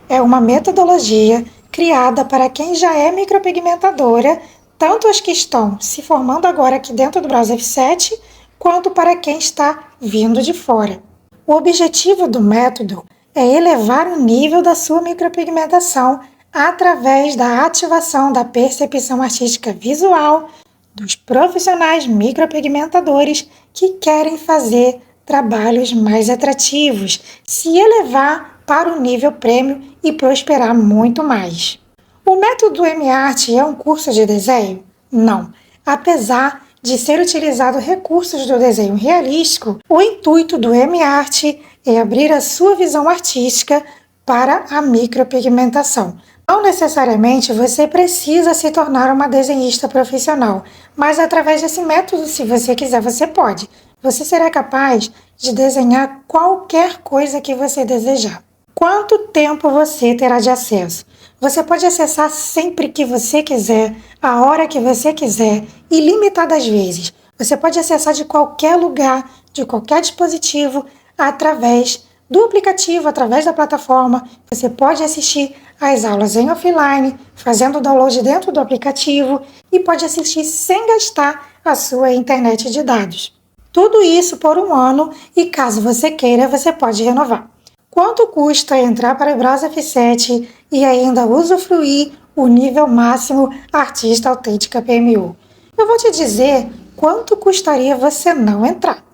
É uma metodologia criada para quem já é micropigmentadora, tanto as que estão se formando agora aqui dentro do Browser F7, quanto para quem está vindo de fora. O objetivo do método é elevar o nível da sua micropigmentação através da ativação da percepção artística visual dos profissionais micropigmentadores que querem fazer trabalhos mais atrativos, se elevar para o nível prêmio e prosperar muito mais. O método M-Art é um curso de desenho? Não. Apesar de ser utilizado recursos do desenho realístico, o intuito do M-Art é abrir a sua visão artística para a micropigmentação. Não necessariamente você precisa se tornar uma desenhista profissional, mas através desse método, se você quiser, você pode. você será capaz de desenhar qualquer coisa que você desejar. Quanto tempo você terá de acesso? Você pode acessar sempre que você quiser, a hora que você quiser, ilimitadas vezes. Você pode acessar de qualquer lugar, de qualquer dispositivo, através do aplicativo, através da plataforma. Você pode assistir às aulas em offline, fazendo o download dentro do aplicativo e pode assistir sem gastar a sua internet de dados. Tudo isso por 1 ano e, caso você queira, você pode renovar. Quanto custa entrar para o Browser F7 e ainda usufruir o nível máximo Artista Autêntica PMU? Eu vou te dizer quanto custaria você não entrar.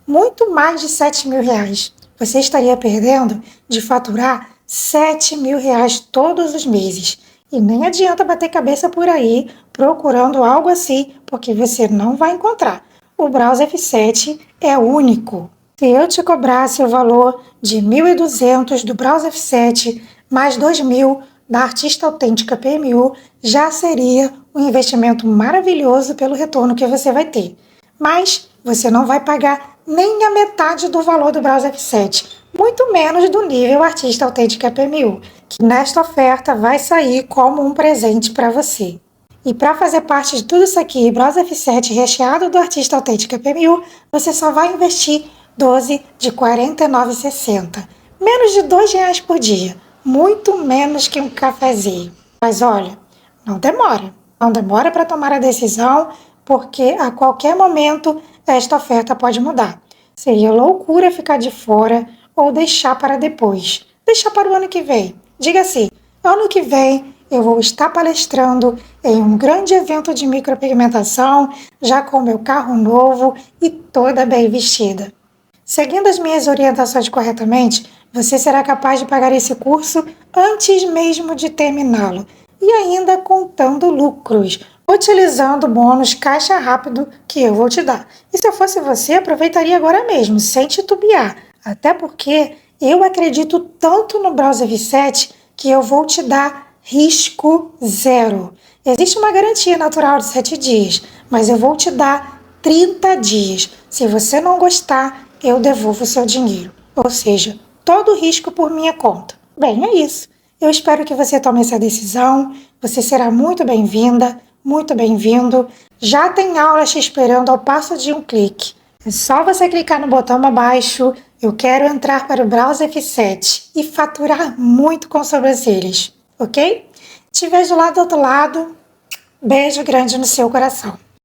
Muito mais de R$ 7.000. Você estaria perdendo de faturar R$ 7.000 todos os meses. E nem adianta bater cabeça por aí procurando algo assim, porque você não vai encontrar. O Browser F7 é único. Se eu te cobrasse o valor de R$ 1.200 do Browser F7 mais R$ 2.000 da Artista Autêntica PMU, já seria um investimento maravilhoso pelo retorno que você vai ter. Mas você não vai pagar nem a metade do valor do Browser F7, muito menos do nível Artista Autêntica PMU, que nesta oferta vai sair como um presente para você. E para fazer parte de tudo isso aqui, Browser F7 recheado do Artista Autêntica PMU, você só vai investir 12 de R$ 49,60. Menos de R$ 2 por dia. Muito menos que um cafezinho. Mas olha, não demora. Não demora para tomar a decisão, porque a qualquer momento esta oferta pode mudar. Seria loucura ficar de fora ou deixar para depois. Deixar para o ano que vem. Diga assim, ano que vem eu vou estar palestrando em um grande evento de micropigmentação, já com meu carro novo e toda bem vestida. Seguindo as minhas orientações corretamente, você será capaz de pagar esse curso antes mesmo de terminá-lo e ainda contando lucros, utilizando o bônus caixa rápido que eu vou te dar. E se eu fosse você, aproveitaria agora mesmo, sem titubear, até porque eu acredito tanto no Browser V7 que eu vou te dar risco zero. Existe uma garantia natural de 7 dias, mas eu vou te dar 30 dias. Se você não gostar, eu devolvo o seu dinheiro. Ou seja, todo o risco por minha conta. Bem, é isso. Eu espero que você tome essa decisão. Você será muito bem-vinda, muito bem-vindo. Já tem aula te esperando ao passo de um clique. É só você clicar no botão abaixo. Eu quero entrar para o Browser F7 e faturar muito com sobrancelhas, ok? Te vejo lá do outro lado. Beijo grande no seu coração.